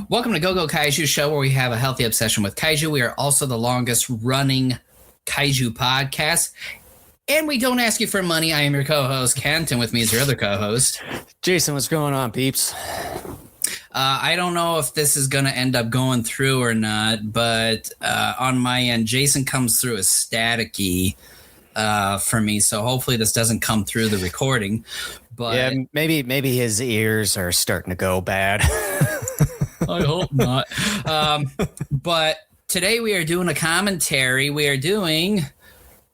Welcome to Kaiju Show, where we have a healthy obsession with kaiju. We are also the longest running kaiju podcast, and we don't ask you for money. I am your co-host, Kent, and with me is your other co-host, Jason. What's going on, peeps? I don't know if this is going to end up going through or not, but on my end, Jason comes through as staticky for me, so hopefully this doesn't come through the recording. But yeah, maybe his ears are starting to go bad. I hope not. But today we are doing a commentary. We are doing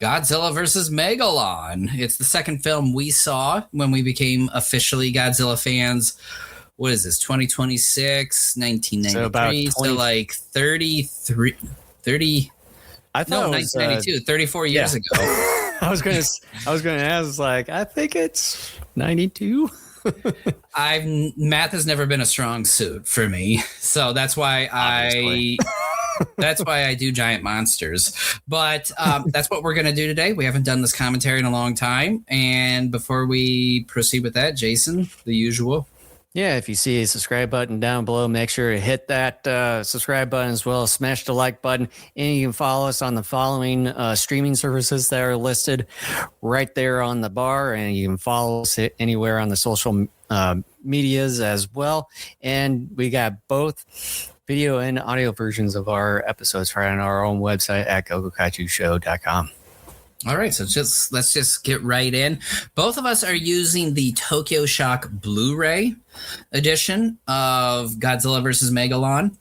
Godzilla versus Megalon. It's the second film we saw when we became officially Godzilla fans. What is this, 2026, 1993? So like 33, 30. I thought no, 1992, 34 years ago. I was gonna ask, like, I think it's 92. Math has never been a strong suit for me, so that's why that's why I do giant monsters. But that's what we're gonna do today. We haven't done this commentary in a long time, and before we proceed with that, Jason, the usual. Yeah, if you see a subscribe button down below, make sure to hit that subscribe button as well. Smash the like button. And you can follow us on the following streaming services that are listed right there on the bar. And you can follow us anywhere on the social medias as well. And we got both video and audio versions of our episodes right on our own website at gogokaijushow.com. All right, so let's just get right in. Both of us are using the Tokyo Shock Blu-ray edition of Godzilla vs. Megalon.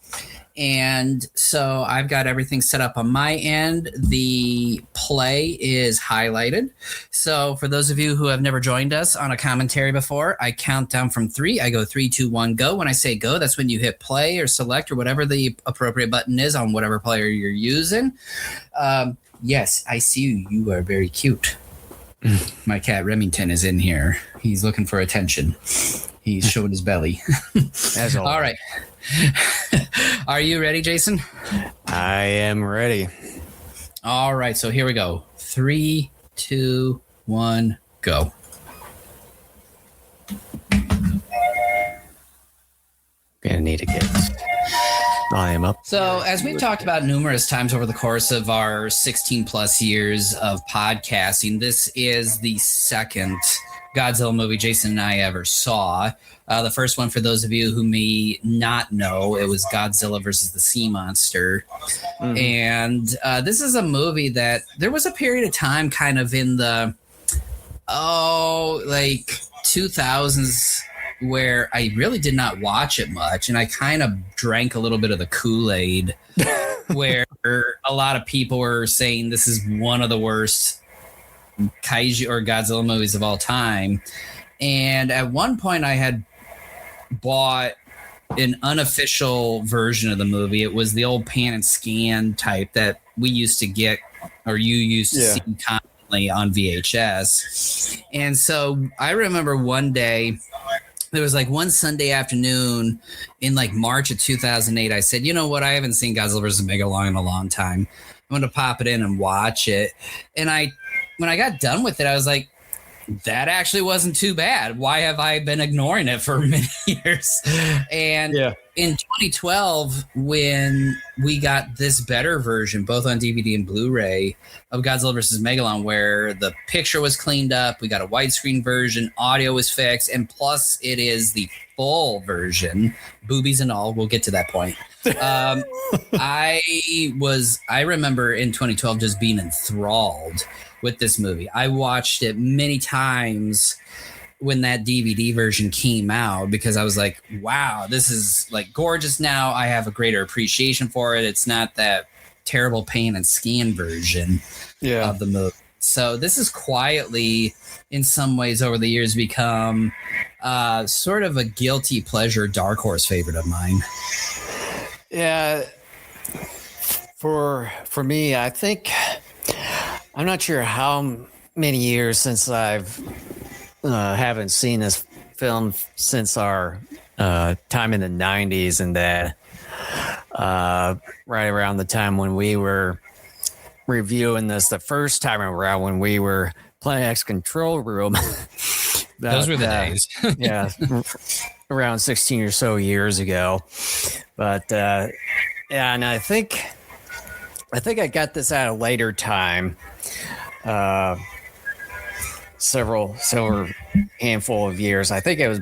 And so I've got everything set up on my end. The play is highlighted. So for those of you who have never joined us on a commentary before, I count down from 3. I go 3, 2, 1, go. When I say go, that's when you hit play or select or whatever the appropriate button is on whatever player you're using. Yes, I see you. You are very cute. My cat Remington is in here. He's looking for attention. He's showing his belly. As always. All right. Are you ready, Jason? I am ready. All right, so here we go. 3, 2, 1, go. Gonna need to get volume up. So, as we've talked about numerous times over the course of our 16 plus years of podcasting, this is the second Godzilla movie Jason and I ever saw. The first one, for those of you who may not know, it was Godzilla versus the Sea Monster. Mm-hmm. And this is a movie that there was a period of time kind of in the, 2000s where I really did not watch it much. And I kind of drank a little bit of the Kool-Aid where a lot of people were saying this is one of the worst kaiju or Godzilla movies of all time. And at one point I had bought an unofficial version of the movie. It was the old pan and scan type that we used to get, or you used to see constantly on VHS. And so I remember one day, there was like one Sunday afternoon in like March of 2008, I said, you know what? I haven't seen Godzilla vs. Megalon in a long time. I'm going to pop it in and watch it. And when I got done with it, I was like, that actually wasn't too bad. Why have I been ignoring it for many years? And in 2012, when we got this better version, both on DVD and Blu-ray, of Godzilla vs. Megalon, where the picture was cleaned up, we got a widescreen version, audio was fixed, and plus it is the full version, boobies and all. We'll get to that point. I remember in 2012 just being enthralled with this movie. I watched it many times when that DVD version came out because I was like, wow, this is like gorgeous now. I have a greater appreciation for it. It's not that terrible pan and scan version of the movie. So this is quietly, in some ways over the years, become sort of a guilty pleasure dark horse favorite of mine. Yeah. For me, I think I'm not sure how many years since I've haven't seen this film since our time in the 90s, and that right around the time when we were reviewing this the first time around, when we were playing X Control Room. Those were the days. Yeah, around 16 or so years ago. But yeah, and I think I got this at a later time. Several handful of years. I think it was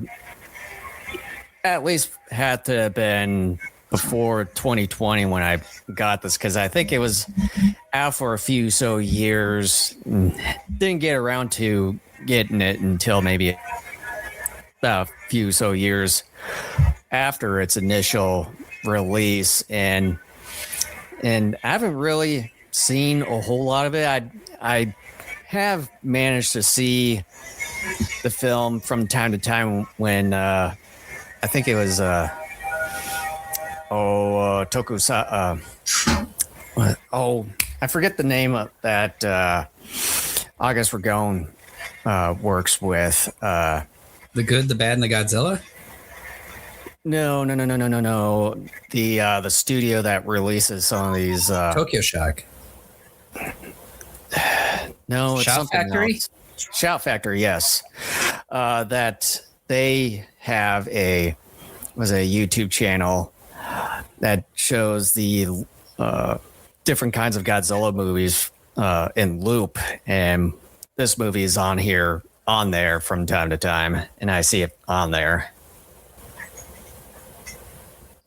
at least had to have been before 2020 when I got this, because I think it was out for a few years. Didn't get around to getting it until maybe a few years after its initial release, and I haven't really seen a whole lot of it. I have managed to see the film from time to time when I think it was Tokusa. I forget the name of that. August Ragone works with. The Good, the Bad, and the Godzilla? No. The studio that releases some of these. Tokyo Shock. No, it's Shout Factory? Else. Shout Factory, yes. That they have a YouTube channel that shows the different kinds of Godzilla movies in loop, and this movie is on there from time to time, and I see it on there.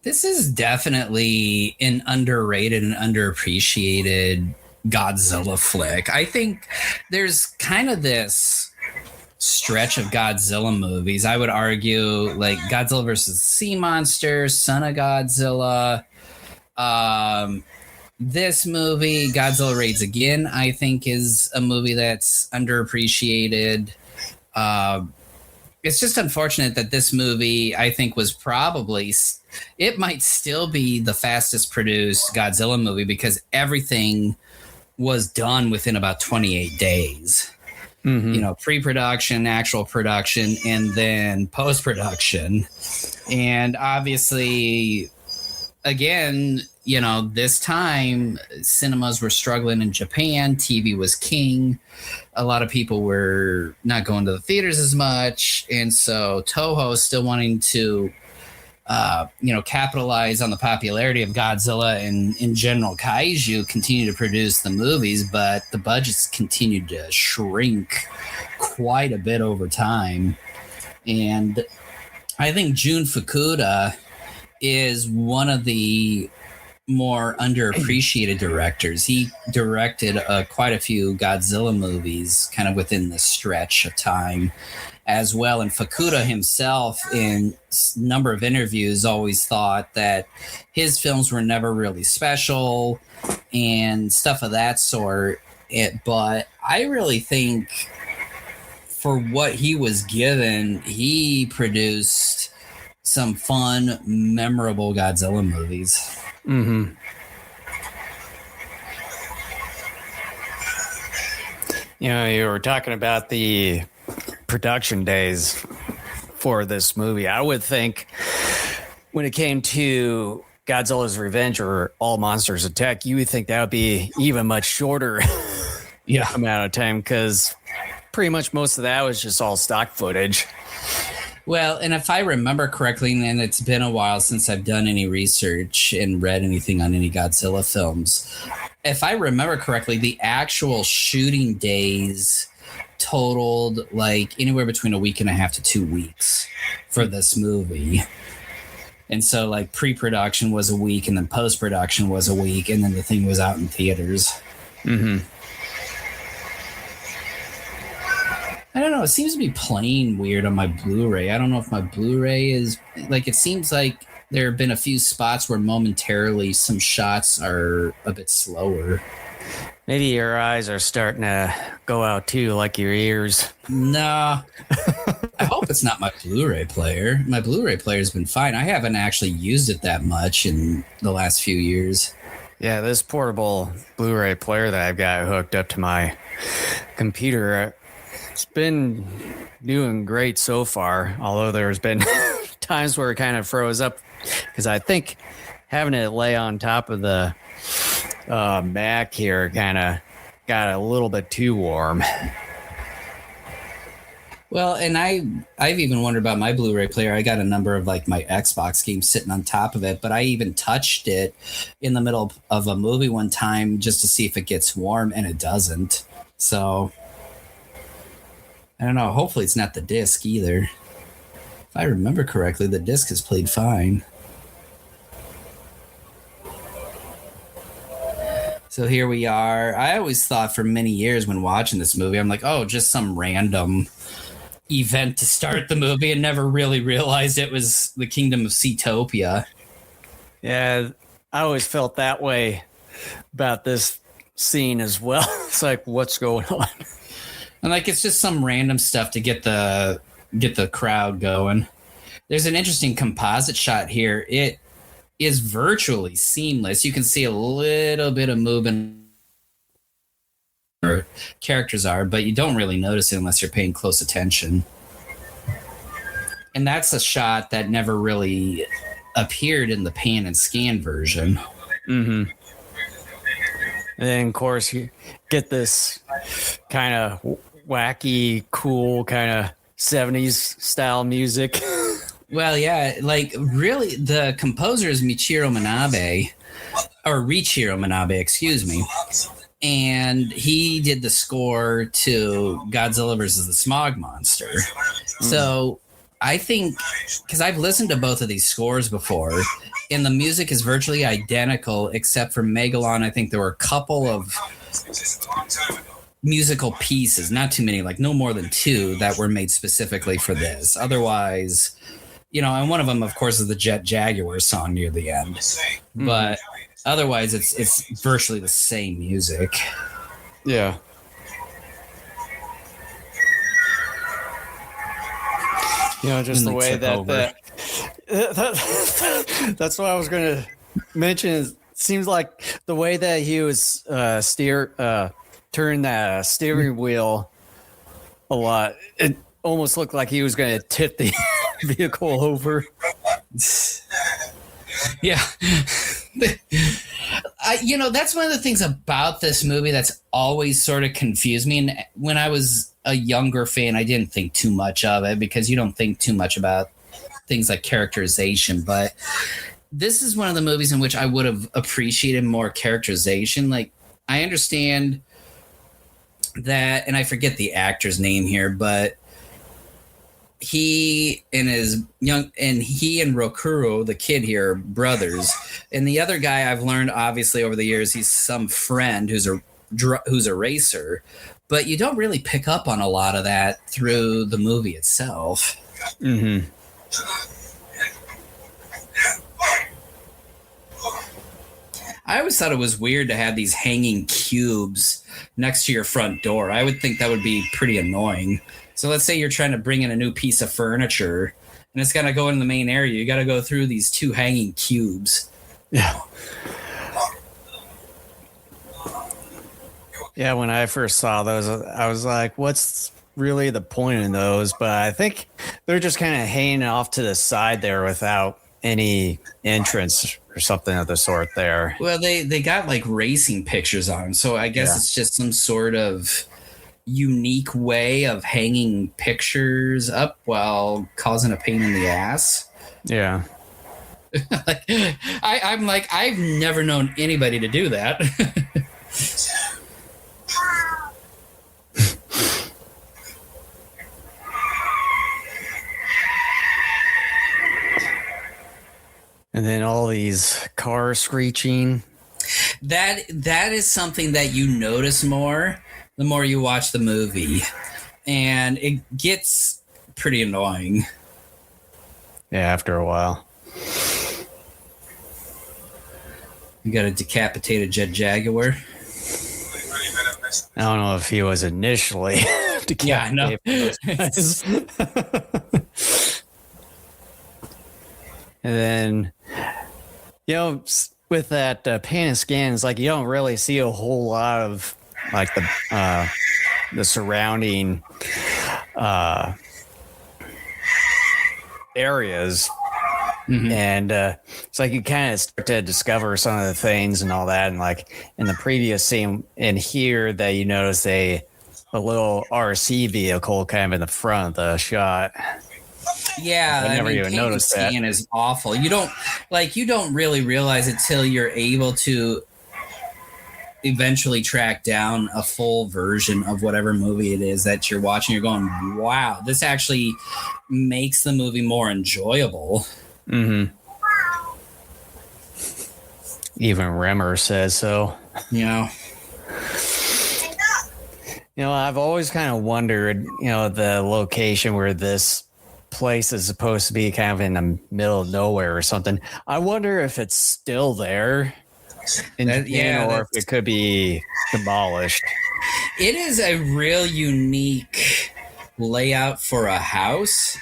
This is definitely an underrated and underappreciated Godzilla flick. I think there's kind of this stretch of Godzilla movies. I would argue like Godzilla versus Sea Monster, Son of Godzilla. This movie, Godzilla Raids Again, I think is a movie that's underappreciated. It's just unfortunate that this movie, I think, was probably, it might still be the fastest produced Godzilla movie because everything was done within about 28 days. Mm-hmm. You know, pre-production, actual production, and then post-production. And obviously, again, you know, this time cinemas were struggling in Japan. TV was king. A lot of people were not going to the theaters as much. And so Toho still wanting to, capitalize on the popularity of Godzilla and in general Kaiju, continue to produce the movies, but the budgets continued to shrink quite a bit over time. And I think Jun Fukuda is one of the more underappreciated directors. He directed quite a few Godzilla movies kind of within the stretch of time as well. And Fukuda himself, in a number of interviews, always thought that his films were never really special and stuff of that sort. But I really think for what he was given, he produced some fun, memorable Godzilla movies. Mm-hmm. You know, you were talking about the production days for this movie. I would think when it came to Godzilla's Revenge or All Monsters Attack, you would think that would be even much shorter amount of time, because pretty much most of that was just all stock footage. Well, and if I remember correctly, and it's been a while since I've done any research and read anything on any Godzilla films, if I remember correctly, the actual shooting days totaled like anywhere between a week and a half to 2 weeks for this movie. And so like pre-production was a week, and then post-production was a week, and then the thing was out in theaters. Mm-hmm. I don't know. It seems to be playing weird on my Blu-ray. I don't know if my Blu-ray is like, it seems like there have been a few spots where momentarily some shots are a bit slower. Maybe your eyes are starting to go out too, like your ears. Nah. I hope it's not my Blu-ray player. My Blu-ray player has been fine. I haven't actually used it that much in the last few years. Yeah, this portable Blu-ray player that I've got hooked up to my computer, it's been doing great so far, although there's been times where it kind of froze up, because I think having it lay on top of the Mac here kind of got a little bit too warm. Well, and I've even wondered about my Blu-ray player. I got a number of like my Xbox games sitting on top of it, but I even touched it in the middle of a movie one time just to see if it gets warm, and it doesn't. So I don't know. Hopefully it's not the disc either. If I remember correctly, the disc has played fine. So here we are. I always thought for many years when watching this movie, I'm like, oh, just some random event to start the movie, and never really realized it was the kingdom of Seatopia. Yeah, I always felt that way about this scene as well. It's like, what's going on? And like, it's just some random stuff to get the crowd going. There's an interesting composite shot here. It is virtually seamless. You can see a little bit of movement where characters are, but you don't really notice it unless you're paying close attention. And that's a shot that never really appeared in the pan and scan version. Mm-hmm. And then, of course, you get this kind of wacky, cool, kind of 70s style music. Well, yeah, like really, the composer is Riichiro Manabe, excuse me. And he did the score to Godzilla versus the Smog Monster. So I think, because I've listened to both of these scores before, and the music is virtually identical, except for Megalon. I think there were a couple of musical pieces, not too many, like no more than 2 that were made specifically for this. Otherwise, and one of them, of course, is the Jet Jaguar song near the end. But otherwise, it's virtually the same music. Yeah. Just the way that's what I was going to mention. It seems like the way that he was turn that steering wheel a lot, it almost looked like he was going to tip the vehicle over. Yeah. That's one of the things about this movie that's always sort of confused me. And when I was a younger fan, I didn't think too much of it because you don't think too much about things like characterization. But this is one of the movies in which I would have appreciated more characterization. Like, I understand that, and I forget the actor's name here, but he and Rokuro, the kid here, are brothers. And the other guy, I've learned obviously over the years, he's some friend who's a racer, but you don't really pick up on a lot of that through the movie itself. Mm-hmm. I always thought it was weird to have these hanging cubes next to your front door. I would think that would be pretty annoying. So let's say you're trying to bring in a new piece of furniture and it's got to go in the main area. You got to go through these 2 hanging cubes. Yeah. Yeah, when I first saw those, I was like, what's really the point in those? But I think they're just kind of hanging off to the side there without any entrance or something of the sort there. Well, they got like racing pictures on them. So I guess it's just some sort of unique way of hanging pictures up while causing a pain in the ass. Yeah. I'm like, I've never known anybody to do that. And then all these cars screeching. That is something that you notice more the more you watch the movie. And it gets pretty annoying. Yeah, after a while. You got a decapitated Jet Jaguar. I don't know if he was initially decapitated. Yeah, no. And then, with that pan and scan, it's like you don't really see a whole lot of like the surrounding areas. Mm-hmm. And it's like you kind of start to discover some of the things and all that. And like in the previous scene in here that you notice they a little RC vehicle kind of in the front of the shot. Yeah, I never even noticed that. Scan is awful. You don't really realize it till you're able to eventually track down a full version of whatever movie it is that you're watching. You're going, wow, this actually makes the movie more enjoyable. Mm-hmm. Even Remmer says so. Yeah. I've always kind of wondered, the location where this place is supposed to be kind of in the middle of nowhere or something. I wonder if it's still there. Or if it could be demolished. It is a real unique layout for a house.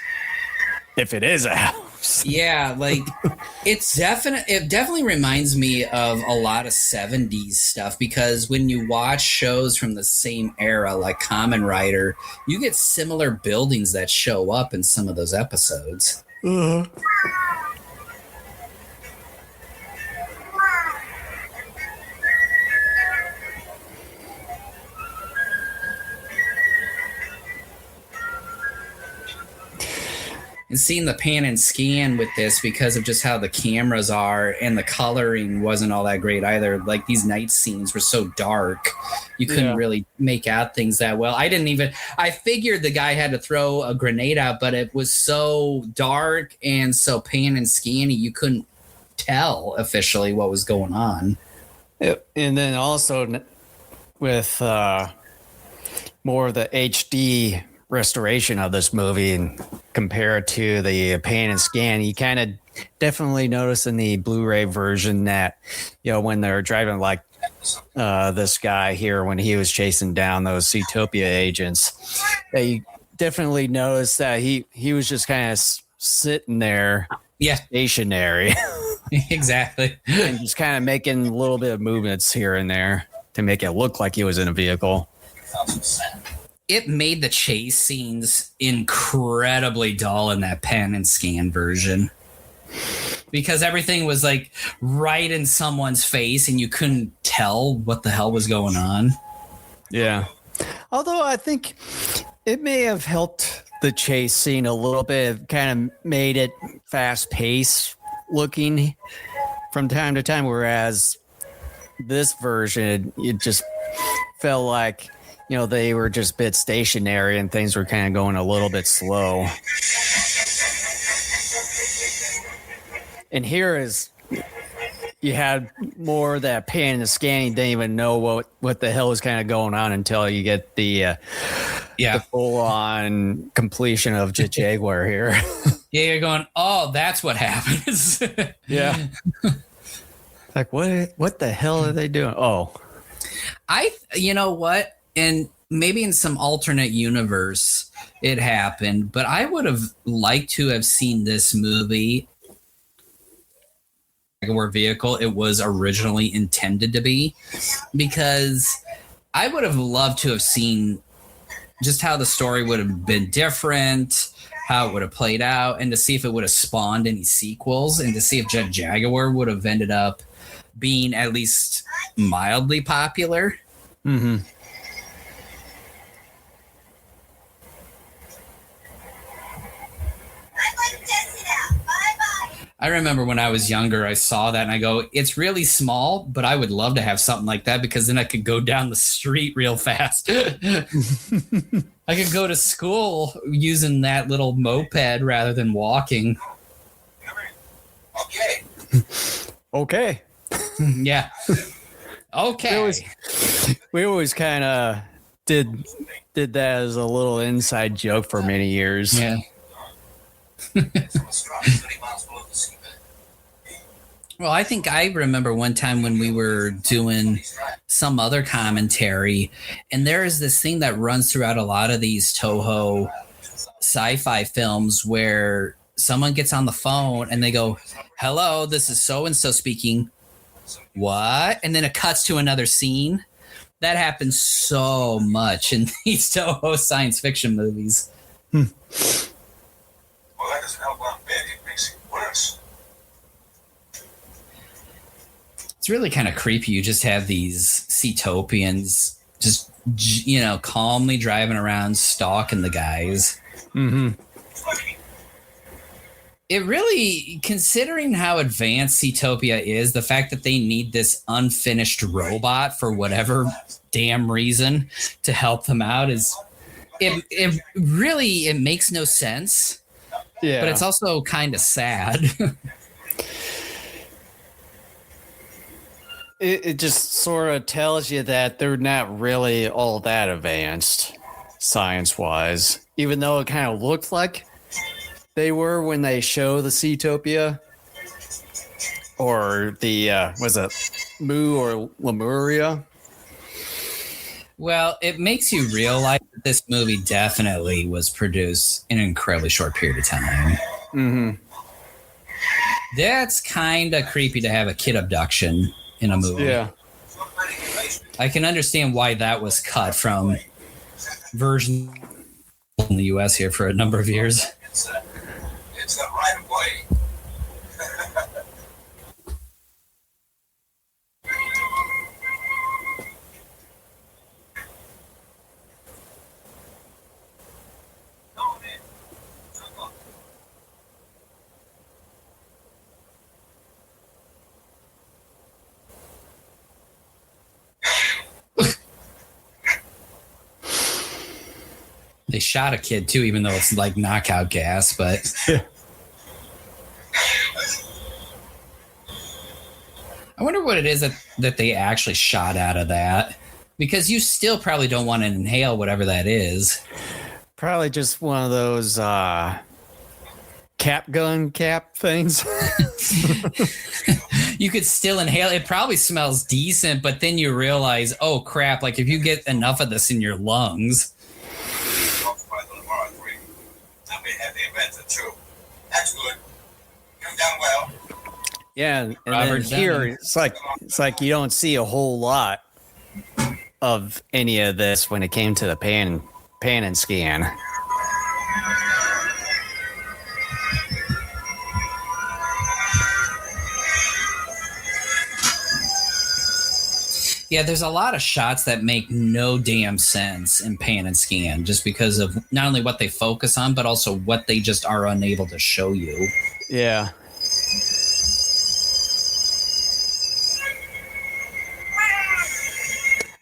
If it is a house. Yeah, like it definitely reminds me of a lot of 70s stuff, because when you watch shows from the same era like Kamen Rider, you get similar buildings that show up in some of those episodes. Uh-huh. And seeing the pan and scan with this, because of just how the cameras are and the coloring wasn't all that great either. Like these night scenes were so dark, you couldn't really make out things that well. I figured the guy had to throw a grenade out, but it was so dark and so pan and scanny, you couldn't tell officially what was going on. And then also with more of the HD restoration of this movie and compared to the pan and scan, you kind of definitely notice in the Blu-ray version that, when they're driving like this guy here, when he was chasing down those Seatopia agents, that you definitely notice that he was just kind of sitting there, stationary. Exactly. And just kind of making a little bit of movements here and there to make it look like he was in a vehicle. It made the chase scenes incredibly dull in that pen and scan version, because everything was like right in someone's face and you couldn't tell what the hell was going on. Yeah. Although I think it may have helped the chase scene a little bit. It kind of made it fast paced looking from time to time, whereas this version, it just felt like, they were just a bit stationary and things were kind of going a little bit slow. And here is, you had more of that pan and scan. You didn't even know what the hell was kind of going on until you get the full-on completion of Jet Jaguar here. Yeah, you're going, oh, that's what happens. Yeah. Like, what the hell are they doing? Oh. You know what? And maybe in some alternate universe it happened, but I would have liked to have seen this movie Jaguar vehicle it was originally intended to be, because I would have loved to have seen just how the story would have been different, how it would have played out, and to see if it would have spawned any sequels, and to see if Jet Jaguar would have ended up being at least mildly popular. Mm-hmm. I remember when I was younger, I saw that and I go, it's really small, but I would love to have something like that, because then I could go down the street real fast. I could go to school using that little moped rather than walking. Okay. Yeah. Okay. We always kind of did that as a little inside joke for many years. Yeah. Well, I think I remember one time when we were doing some other commentary, and there is this thing that runs throughout a lot of these Toho sci-fi films where someone gets on the phone and they go, hello, this is so-and-so speaking. What? And then it cuts to another scene. That happens so much in these Toho science fiction movies. Well, that doesn't help out bit. It makes it worse. It's really kind of creepy. You just have these Seatopians just calmly driving around, stalking the guys. Mm-hmm. It really, considering how advanced Seatopia is, the fact that they need this unfinished robot for whatever damn reason to help them out it really makes no sense. Yeah. But it's also kind of sad. It just sort of tells you that they're not really all that advanced science-wise, even though it kind of looked like they were when they show the Seatopia or the, was it Mu or Lemuria? Well, it makes you realize that this movie definitely was produced in an incredibly short period of time. Mm-hmm. That's kind of creepy to have a kid abduction in a movie. Yeah. I can understand why that was cut from version in the U.S. here for a number of years. It's the right way. They shot a kid too, even though it's like knockout gas, but I wonder what it is that they actually shot out of that, because you still probably don't want to inhale whatever that is. Probably just one of those cap things. You could still inhale. It probably smells decent, but then you realize, oh crap, like if you get enough of this in your lungs. They have the inventor too. That's good. You've done well. Yeah, and then here it's like you don't see a whole lot of any of this when it came to the pan and scan. Yeah, there's a lot of shots that make no damn sense in pan and scan, just because of not only what they focus on, but also what they just are unable to show you. Yeah.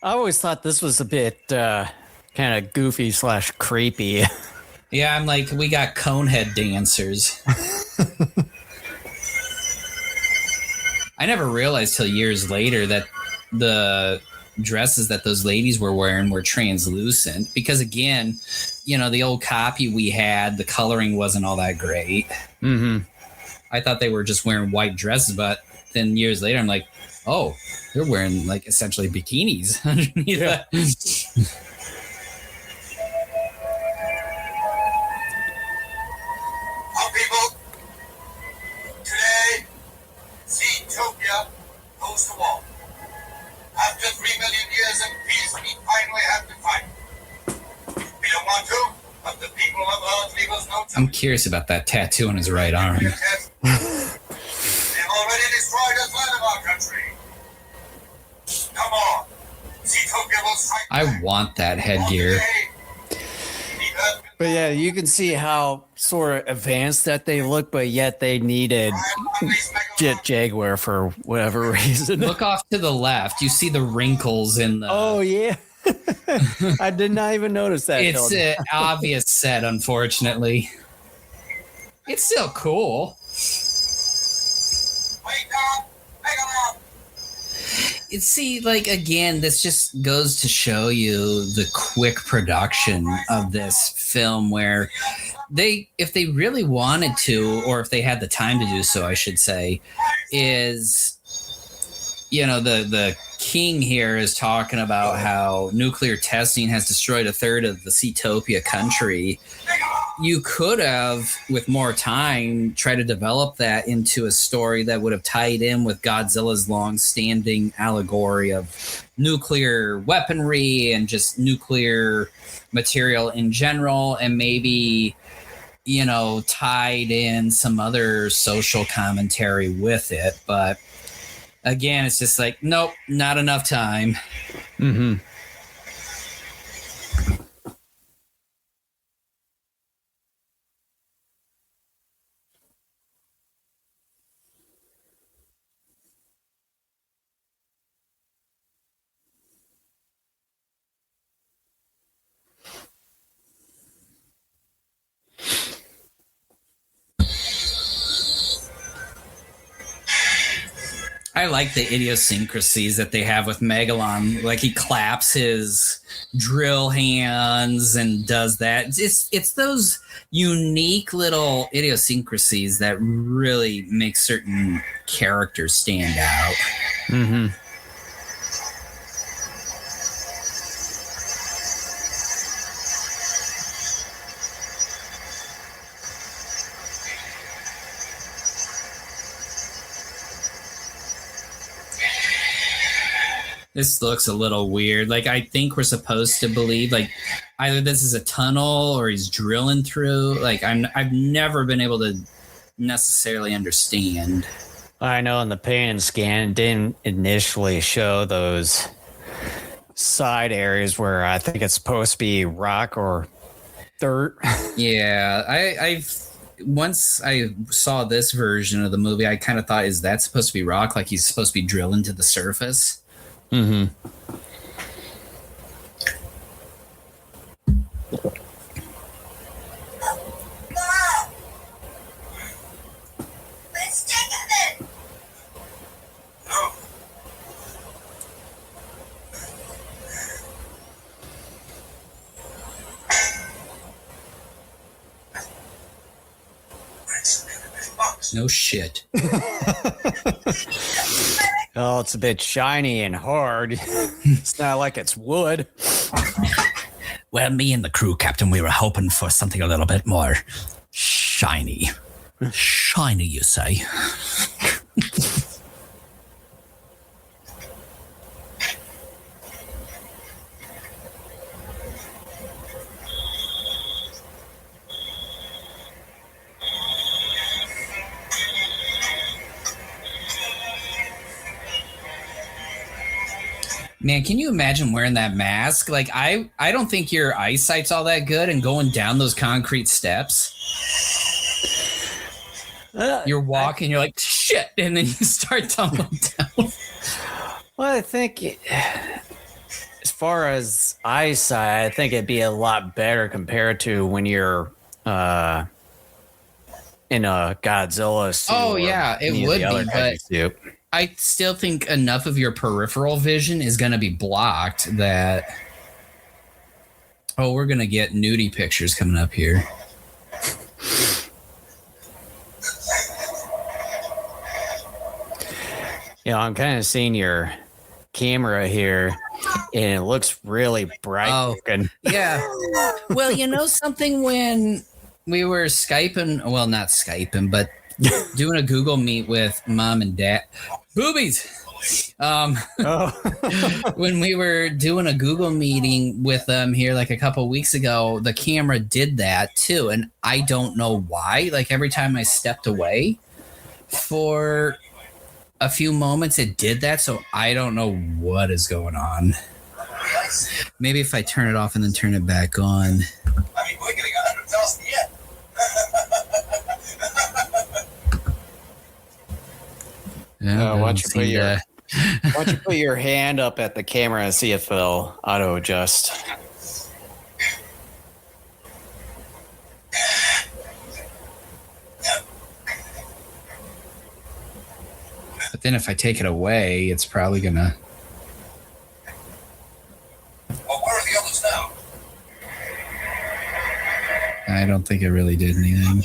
I always thought this was a bit kind of goofy / creepy. Yeah, I'm like, we got conehead dancers. I never realized till years later that the dresses that those ladies were wearing were translucent, because again, the old copy we had, the coloring wasn't all that great. Mm-hmm. I thought they were just wearing white dresses, but then years later I'm like, oh, they're wearing like essentially bikinis underneath that. Our people, today, Seatopia goes to war. After 3 million years of peace, we finally have to fight. We don't want to, but the people of Earth leave us no I'm choice. curious about that tattoo on his right arm. They've already destroyed a third of our country. Come on. Seatopia will strike I back. want that headgear. But yeah, you can see how sort of advanced that they look, but yet they needed Jet Jaguar for whatever reason. Look off to the left. You see the wrinkles in the... Oh, yeah. I did not even notice that. It's an obvious set, unfortunately. It's still cool. Wake up! Megalon! Again, this just goes to show you the quick production of this film, where if they really wanted to, or if they had the time to do so, I should say, is, the king here is talking about how nuclear testing has destroyed a third of the Seatopia country. You could have, with more time, tried to develop that into a story that would have tied in with Godzilla's long-standing allegory of nuclear weaponry and just nuclear material in general, and maybe, tied in some other social commentary with it. But again, it's just like, nope, not enough time. Mm-hmm. I like the idiosyncrasies that they have with Megalon. Like he claps his drill hands and does that. It's those unique little idiosyncrasies that really make certain characters stand out. Mm-hmm. This looks a little weird. Like I think we're supposed to believe like either this is a tunnel or he's drilling through. Like I've never been able to necessarily understand. I know in the pan scan it didn't initially show those side areas where I think it's supposed to be rock or dirt. Yeah, I've once I saw this version of the movie, I kind of thought, is that supposed to be rock? Like he's supposed to be drilling to the surface? Mm-hmm. Let's take it. No. No shit. Oh, it's a bit shiny and hard. It's not like it's wood. Well, me and the crew, Captain, we were hoping for something a little bit more shiny. Shiny, you say? Man, can you imagine wearing that mask? Like, I don't think your eyesight's all that good, and going down those concrete steps. You're walking, you're like, shit, and then you start tumbling down. Well, I think as far as eyesight, I think it'd be a lot better compared to when you're in a Godzilla suit. Oh, yeah, it would be, but suit. I still think enough of your peripheral vision is going to be blocked that... Oh, we're going to get nudie pictures coming up here. You know, I'm kind of seeing your camera here, and it looks really bright looking. Yeah. Well, you know something, when we were Skyping, well, not Skyping, but doing a Google Meet with mom and dad. Boobies! When we were doing a Google meeting with them here like a couple weeks ago, the camera did that too. And I don't know why. Like every time I stepped away for a few moments, it did that. So I don't know what is going on. Maybe if I turn it off and then turn it back on. I mean, we're getting 100,000 yet. Yeah, why don't you put your hand up at the camera and see if it'll auto adjust? But then if I take it away, it's probably gonna. Well, where are the others now? I don't think it really did anything.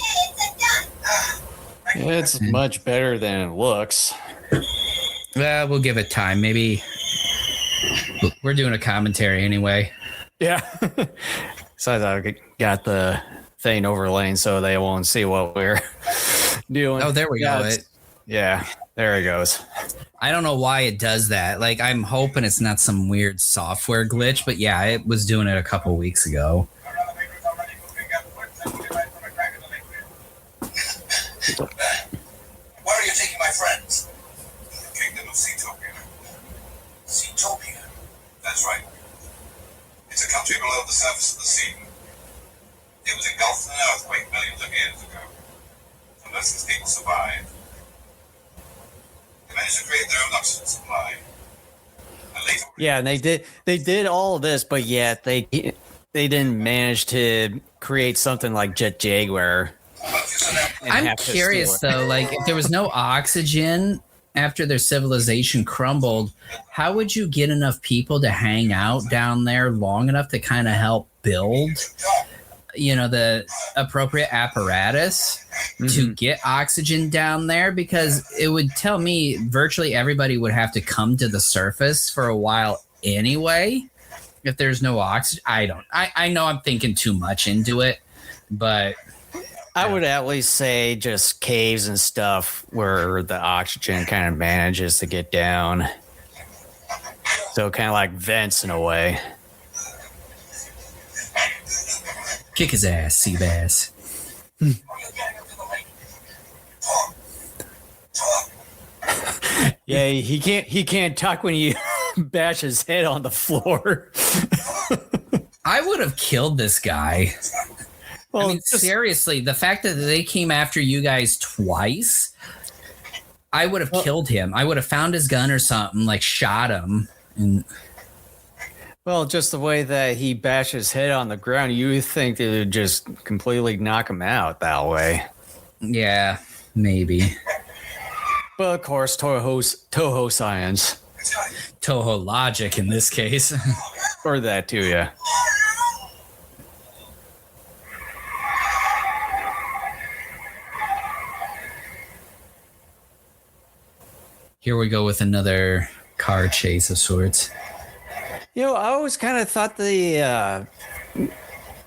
It's much better than it looks. Well, we'll give it time. Maybe we're doing a commentary anyway. Yeah. So I got the thing overlaying so they won't see what we're doing. Oh, there we go. Yeah, there it goes. I don't know why it does that. Like, I'm hoping it's not some weird software glitch, but yeah, it was doing it a couple weeks ago. Where are you taking my friends? The kingdom of Seatopia. Seatopia? That's right. It's a country below the surface of the sea. It was engulfed in an earthquake millions of years ago. Unless its people survived. They managed to create their own oxygen supply. And later, Yeah, and they did all of this, but yet they didn't manage to create something like Jet Jaguar. I'm curious though, like if there was no oxygen, after their civilization crumbled, how would you get enough people to hang out down there long enough to kind of help build, the appropriate apparatus to get oxygen down there? Because it would tell me virtually everybody would have to come to the surface for a while anyway if there's no oxygen. I know I'm thinking too much into it, but I would at least say just caves and stuff where the oxygen kind of manages to get down. So kind of like vents in a way. Kick his ass, Seabass. Yeah, he can't talk when you bash his head on the floor. I would have killed this guy. Well, I mean, seriously, the fact that they came after you guys twice, I would have killed him. I would have found his gun or something, like shot him. Well, just the way that he bashed his head on the ground, you would think it would just completely knock him out that way. Yeah, maybe. But of course, Toho science. Toho logic in this case. Or that too, yeah. Here we go with another car chase of sorts. I always kind of thought the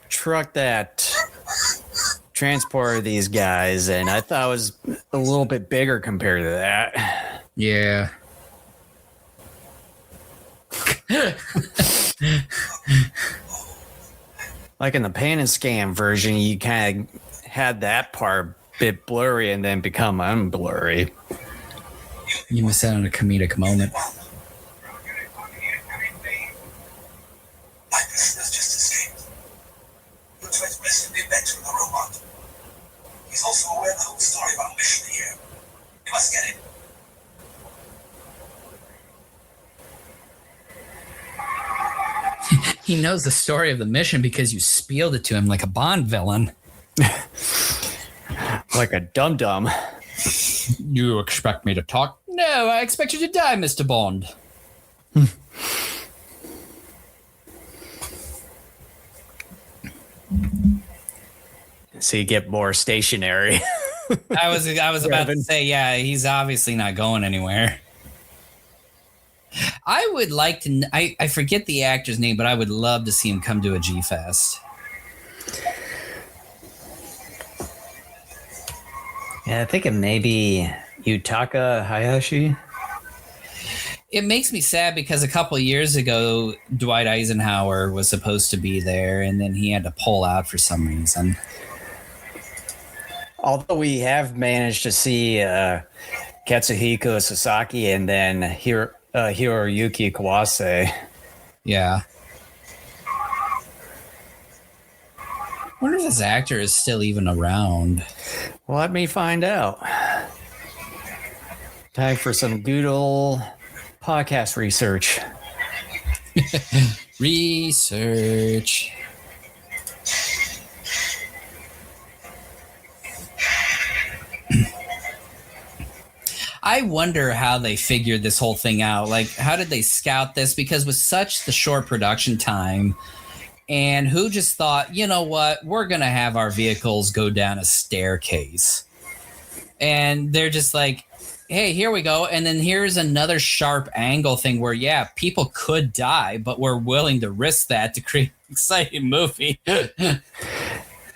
truck that transported these guys, and I thought it was a little bit bigger compared to that. Yeah. Like in the pan and scan version, you kind of had that part a bit blurry and then become unblurry. You missed out on a comedic moment. My mission has just escaped. You're transmissing the events from the robot. He's also aware of the whole story about mission here. You must get it. He knows the story of the mission because you spieled it to him like a Bond villain. Like a dum-dum. You expect me to talk? No, I expect you to die, Mr. Bond. So you get more stationary. I was about to say, yeah, he's obviously not going anywhere. I would like to. I forget the actor's name, but I would love to see him come to a G-Fest. Yeah, I think it may be Yutaka Hayashi. It makes me sad because a couple of years ago, Dwight Eisenhower was supposed to be there, and then he had to pull out for some reason. Although we have managed to see Katsuhiko Sasaki and then Hiroyuki Kawase. Yeah. I wonder if this actor is still even around. Well, let me find out. Time for some good old podcast research. Research. I wonder how they figured this whole thing out. Like, how did they scout this? Because with such the short production time, and who just thought, you know what, we're going to have our vehicles go down a staircase. And they're just like, hey, here we go. And then here's another sharp angle thing where, yeah, people could die, but we're willing to risk that to create an exciting movie.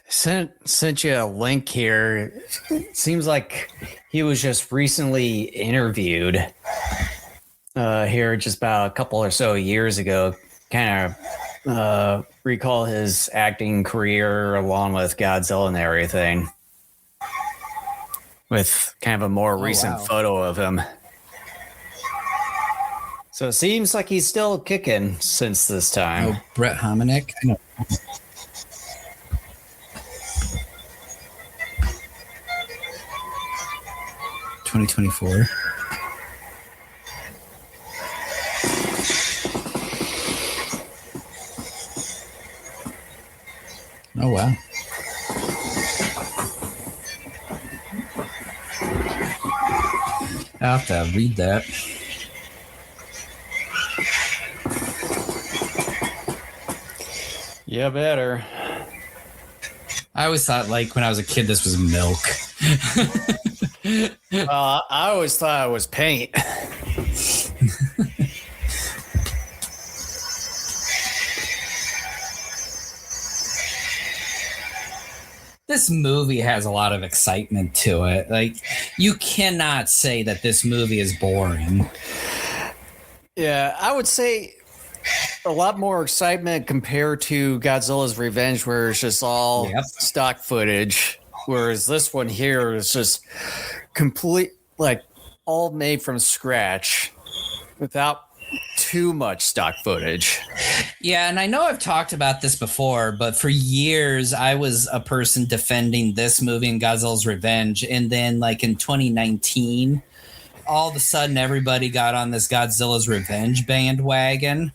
Sent you a link here. It seems like he was just recently interviewed here just about a couple or so years ago. Kind of recall his acting career along with Godzilla and everything. With kind of a more recent photo of him. So it seems like he's still kicking since this time. Oh, Brett Hominick? No. 2024. Oh, wow. I'll have to read that. Yeah, better. I always thought, like, when I was a kid, this was milk. I always thought it was paint. This movie has a lot of excitement to it. Like, you cannot say that this movie is boring. Yeah, I would say a lot more excitement compared to Godzilla's Revenge, where it's just all stock footage. Whereas this one here is just complete, like, all made from scratch without too much stock footage. Yeah, and I know I've talked about this before, but for years I was a person defending this movie and Godzilla's Revenge. And then, like, in 2019, all of a sudden everybody got on this Godzilla's Revenge bandwagon.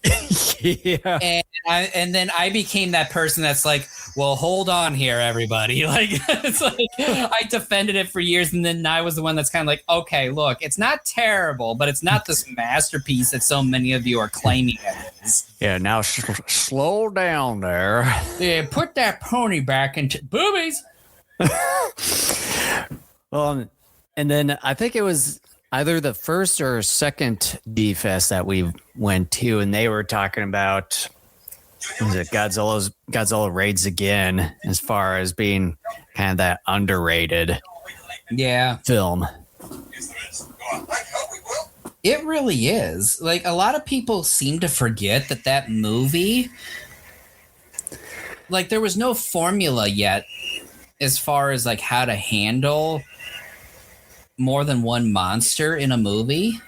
Yeah. And then I became that person that's like, well, hold on here, everybody. Like, it's like I defended it for years, and then I was the one that's kind of like, okay, look, it's not terrible, but it's not this masterpiece that so many of you are claiming it is. Yeah, now slow down there. Yeah, put that pony back into boobies. And then I think it was either the first or second D-Fest that we went to, and they were talking about Godzilla Raids Again as far as being kind of that underrated film. It really is. Like, a lot of people seem to forget that movie, like, there was no formula yet as far as, like, how to handle more than one monster in a movie.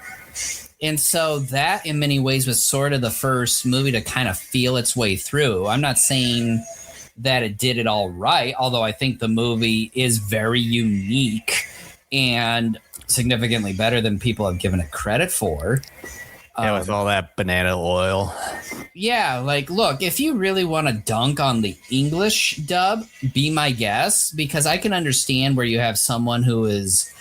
And so that, in many ways, was sort of the first movie to kind of feel its way through. I'm not saying that it did it all right, although I think the movie is very unique and significantly better than people have given it credit for. Yeah, with all that banana oil. Yeah, like, look, if you really want to dunk on the English dub, be my guest, because I can understand where you have someone who is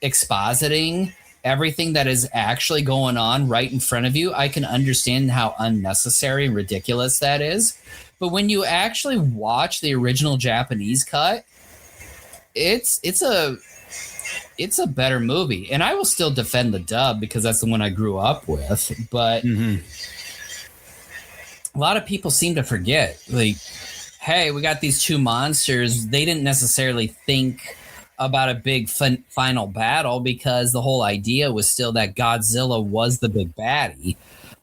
expositing everything that is actually going on right in front of you. I can understand how unnecessary and ridiculous that is. But when you actually watch the original Japanese cut, it's a better movie. And I will still defend the dub because that's the one I grew up with. But a lot of people seem to forget, like, hey, we got these two monsters. They didn't necessarily think about a big final battle because the whole idea was still that Godzilla was the big baddie.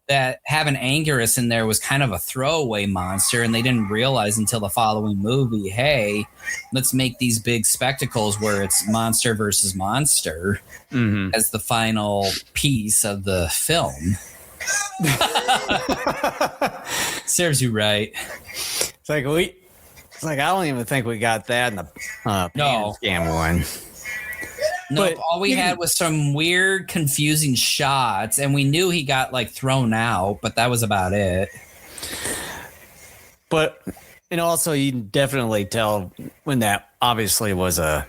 That having Anguirus in there was kind of a throwaway monster, and they didn't realize until the following movie, hey, let's make these big spectacles where it's monster versus monster as the final piece of the film. Serves you right. It's like I don't even think we got that in the Pan Scam one. No, but all we had was some weird, confusing shots, and we knew he got, like, thrown out, but that was about it. But, and also you can definitely tell when that obviously was a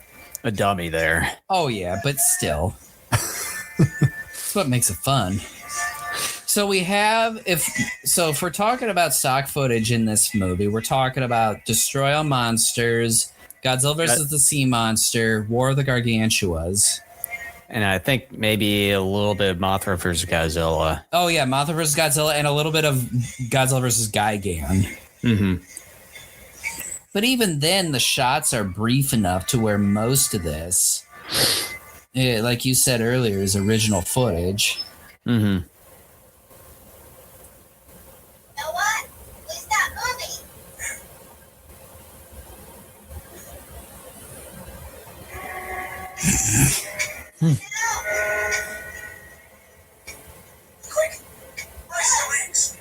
dummy there. Oh, yeah, but still. That's what makes it fun. So we have, if we're talking about stock footage in this movie, we're talking about Destroy All Monsters, Godzilla vs. the Sea Monster, War of the Gargantuas. And I think maybe a little bit of Mothra vs. Godzilla. Oh, yeah, Mothra vs. Godzilla, and a little bit of Godzilla vs. Gigan. But even then, the shots are brief enough to where most of this, like you said earlier, is original footage. Quick, brace your wings.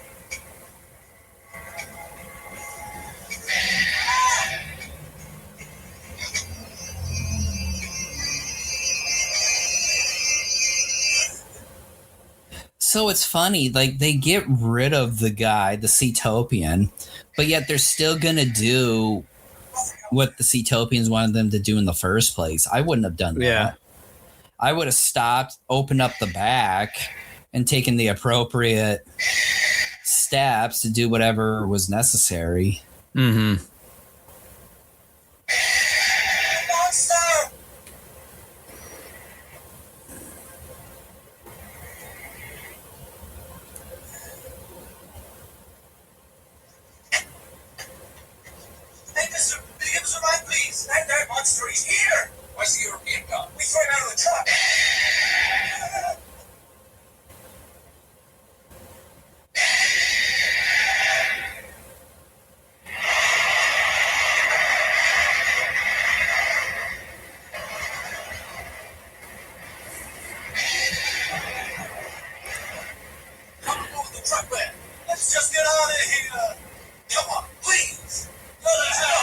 So it's funny, like, they get rid of the guy, the Seatopian, but yet they're still gonna do what the Seatopians wanted them to do in the first place. I wouldn't have done that. Yeah. I would have stopped, opened up the back, and taken the appropriate steps to do whatever was necessary. Mm-hmm. Monster! Hey, Mr. Right, please. That monster is here. Where's the European gun? We threw him out of the truck. Come and move the truck back. Let's just get out of here. Come on, please. Let us out.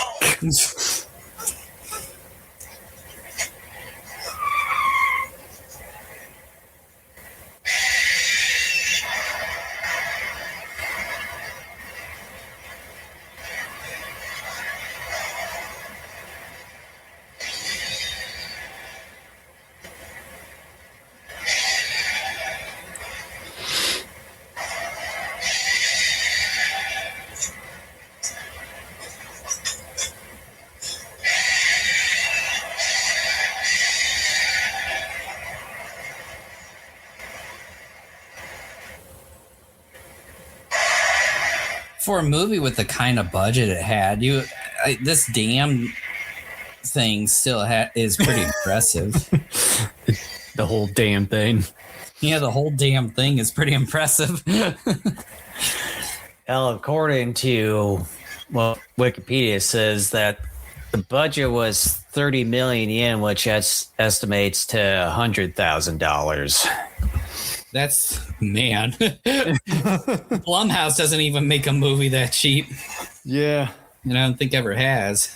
For a movie with the kind of budget it had, this damn thing still is pretty impressive. The whole damn thing. Yeah, the whole damn thing is pretty impressive. Well, according to Wikipedia says that the budget was 30 million yen, which estimates to $100,000. That's, man. Blumhouse doesn't even make a movie that cheap. Yeah. And I don't think ever has.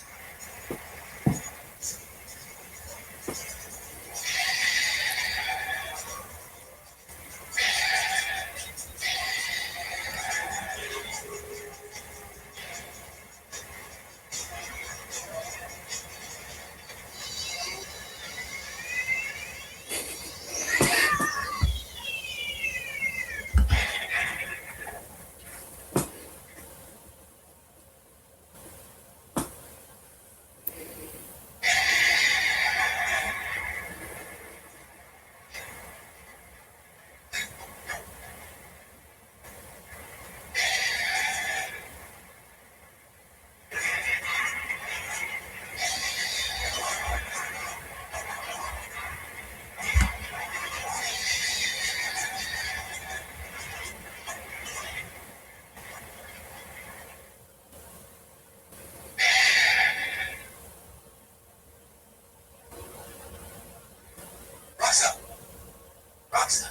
Roxa.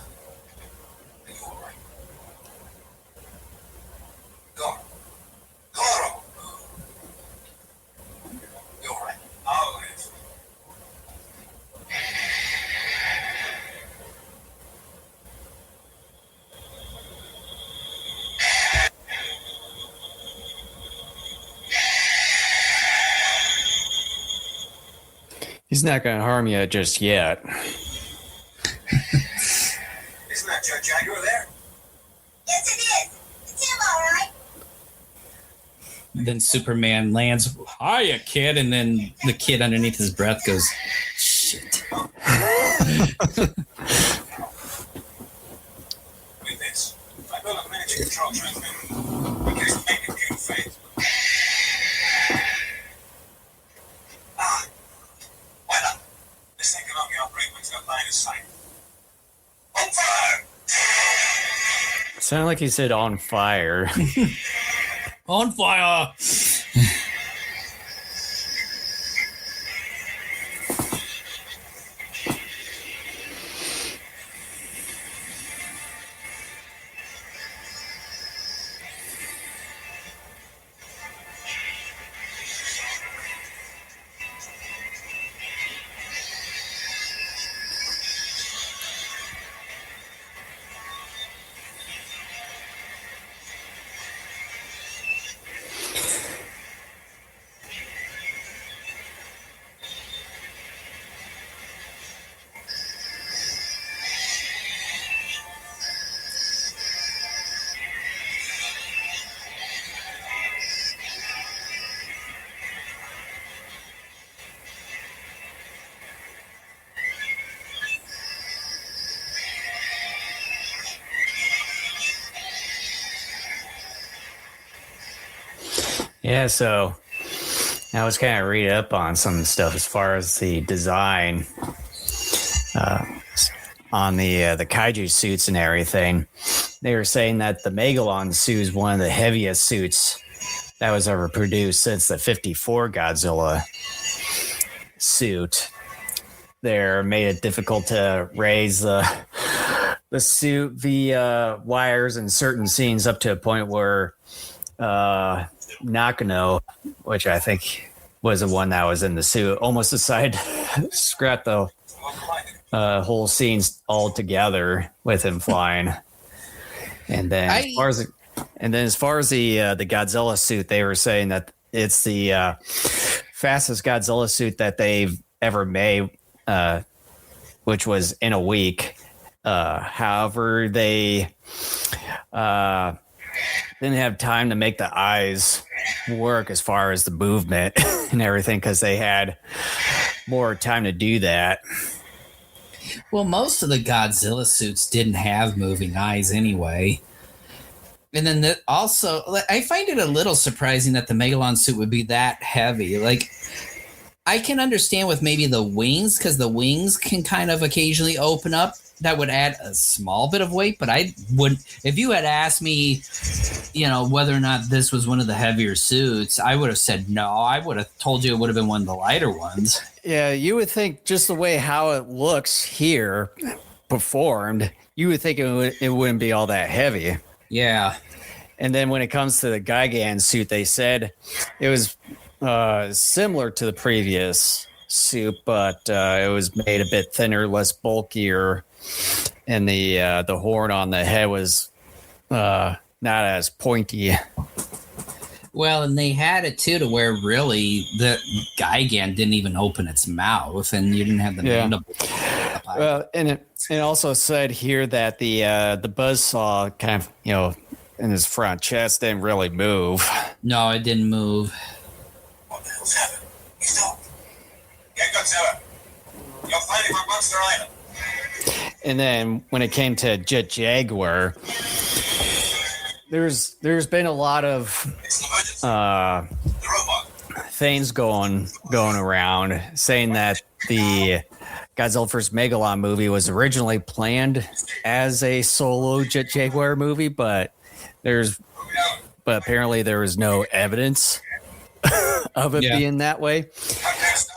Are you alright? Goro. You alright? I'll live. He's not going to harm you just yet. Isn't that Jet Jaguar there? Yes, it is. It's him, all right. Then Superman lands, hiya, kid, and then the kid underneath his breath goes, shit. With this, I built a miniature control transmitter in case the main computer fails. Why not? This thing can only operate when it's got line of sight. On fire! Sounded like he said on fire. On fire! Yeah, so I was kind of reading up on some stuff as far as the design on the kaiju suits and everything. They were saying that the Megalon suit is one of the heaviest suits that was ever produced since the 54 Godzilla suit. They're made it difficult to raise the suit via wires in certain scenes up to a point where Nakano, which I think was the one that was in the suit, almost decided to scrap the whole scenes altogether with him flying. And then as far as the Godzilla suit, they were saying that it's the fastest Godzilla suit that they've ever made, which was in a week. However, they didn't have time to make the eyes work as far as the movement and everything because they had more time to do that. Well, most of the Godzilla suits didn't have moving eyes anyway. And then also, I find it a little surprising that the Megalon suit would be that heavy. Like, I can understand with maybe the wings, because the wings can kind of occasionally open up. That would add a small bit of weight, but I would, if you had asked me, whether or not this was one of the heavier suits, I would have said no. I would have told you it would have been one of the lighter ones. Yeah, you would think just the way how it looks here performed, you would think it wouldn't be all that heavy. Yeah. And then when it comes to the Gigan suit, they said it was similar to the previous suit, but it was made a bit thinner, less bulkier, and the horn on the head was not as pointy. Well, and they had it too to where really the Gigan didn't even open its mouth, and you didn't have the mandible. Well, and it also said here that the buzzsaw kind of in his front chest didn't really move. No, it didn't move. What the hell's happened? He's not. Get Godzilla. You're fighting on Monster Island. And then when it came to Jet Jaguar, there's been a lot of things going around saying that the Godzilla vs. Megalon movie was originally planned as a solo Jet Jaguar movie, but apparently there was no evidence of it being that way.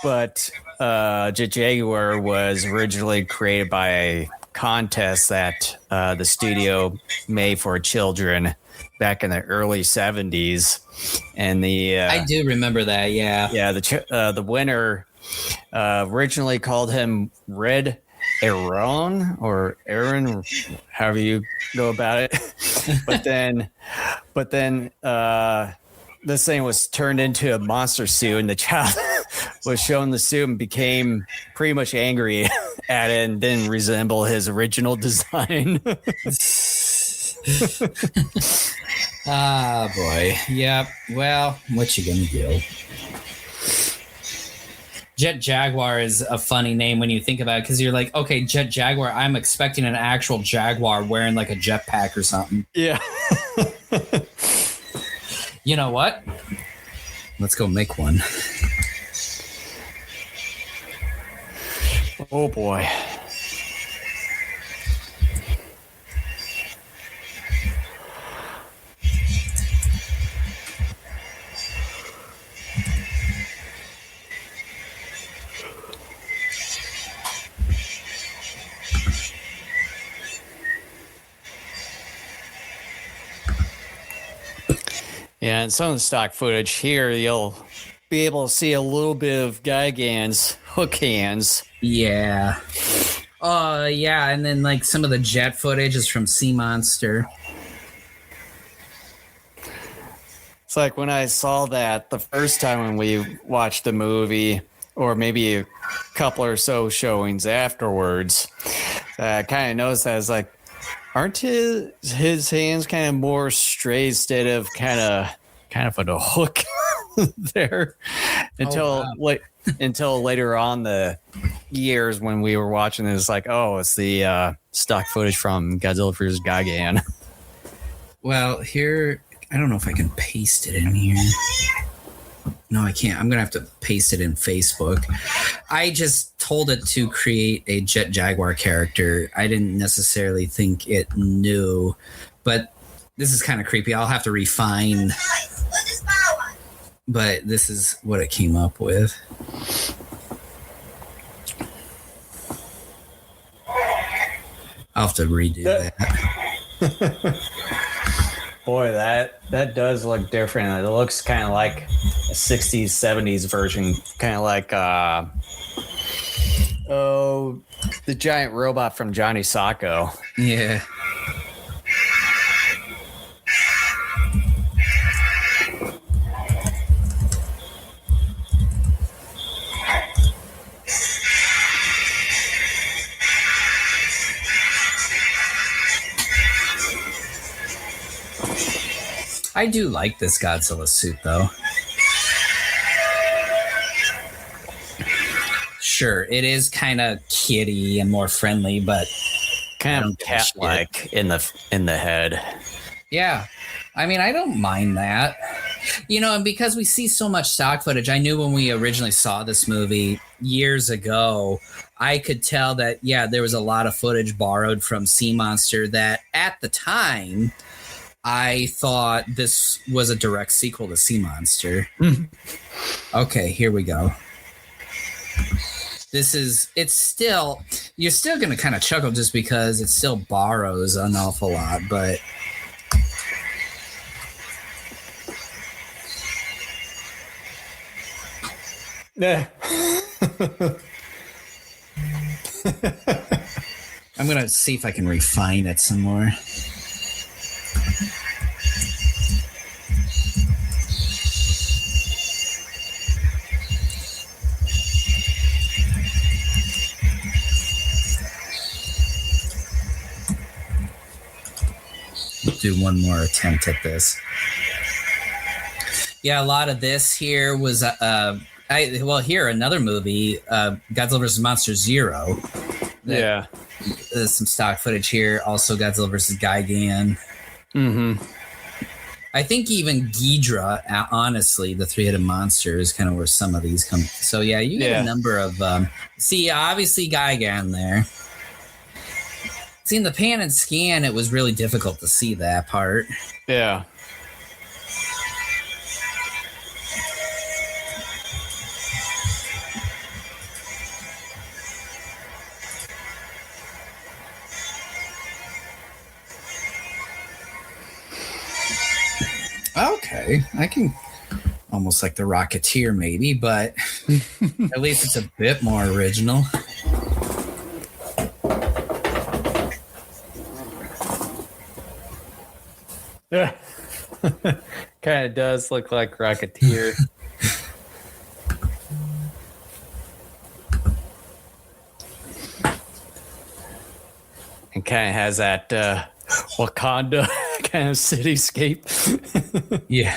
But Jet Jaguar was originally created by a contest that the studio made for children back in the early 70s, and I do remember that. The winner originally called him Red Aaron or Aaron, however you go about it. but then this thing was turned into a monster suit, and the child was shown the suit and became pretty much angry at it and didn't resemble his original design. Ah, boy. Yep. Well, what you gonna do? Jet Jaguar is a funny name when you think about it, because you're like, okay, Jet Jaguar, I'm expecting an actual Jaguar wearing like a jetpack or something. Yeah. You know what? Let's go make one. Oh, boy. Yeah, and some of the stock footage here, you'll be able to see a little bit of Gigan's hook hands. Yeah. Yeah, and then like some of the jet footage is from Sea Monster. It's like when I saw that the first time when we watched the movie, or maybe a couple or so showings afterwards, I kind of noticed that I was like, aren't his hands kind of more straight instead of kind of on a hook there? Until later on the years when we were watching it, it's like, oh, it's the stock footage from Godzilla vs. Gigan. Well, here, I don't know if I can paste it in here. No, I can't. I'm going to have to paste it in Facebook. I just told it to create a Jet Jaguar character. I didn't necessarily think it knew, but this is kind of creepy. I'll have to refine, but this is what it came up with. I'll have to redo that. Boy, that does look different. It looks kind of like a 60s, 70s version, kind of like the giant robot from Johnny Sacco. Yeah. I do like this Godzilla suit, though. Sure, it is kind of kitty and more friendly, but kind of cat-like in the head. Yeah, I mean, I don't mind that. You know, and because we see so much stock footage, I knew when we originally saw this movie years ago, I could tell that, yeah, there was a lot of footage borrowed from Sea Monster that at the time, I thought this was a direct sequel to Sea Monster. Okay, here we go. You're still going to kind of chuckle just because it still borrows an awful lot, but yeah. I'm going to see if I can refine it some more. Do one more attempt at this. Yeah, a lot of this here was here another movie, Godzilla vs. Monster Zero. Yeah, there's some stock footage here. Also, Godzilla vs. Gigan. Mm-hmm. I think even Ghidra, honestly, the three-headed monster is kind of where some of these come. So yeah, you get a number of. Obviously Gigan there. See, in the pan and scan, it was really difficult to see that part. Yeah. Okay, I can almost like the Rocketeer maybe, but at least it's a bit more original. Yeah. Kind of does look like Rocketeer. And kind of has that Wakanda kind of cityscape. Yeah.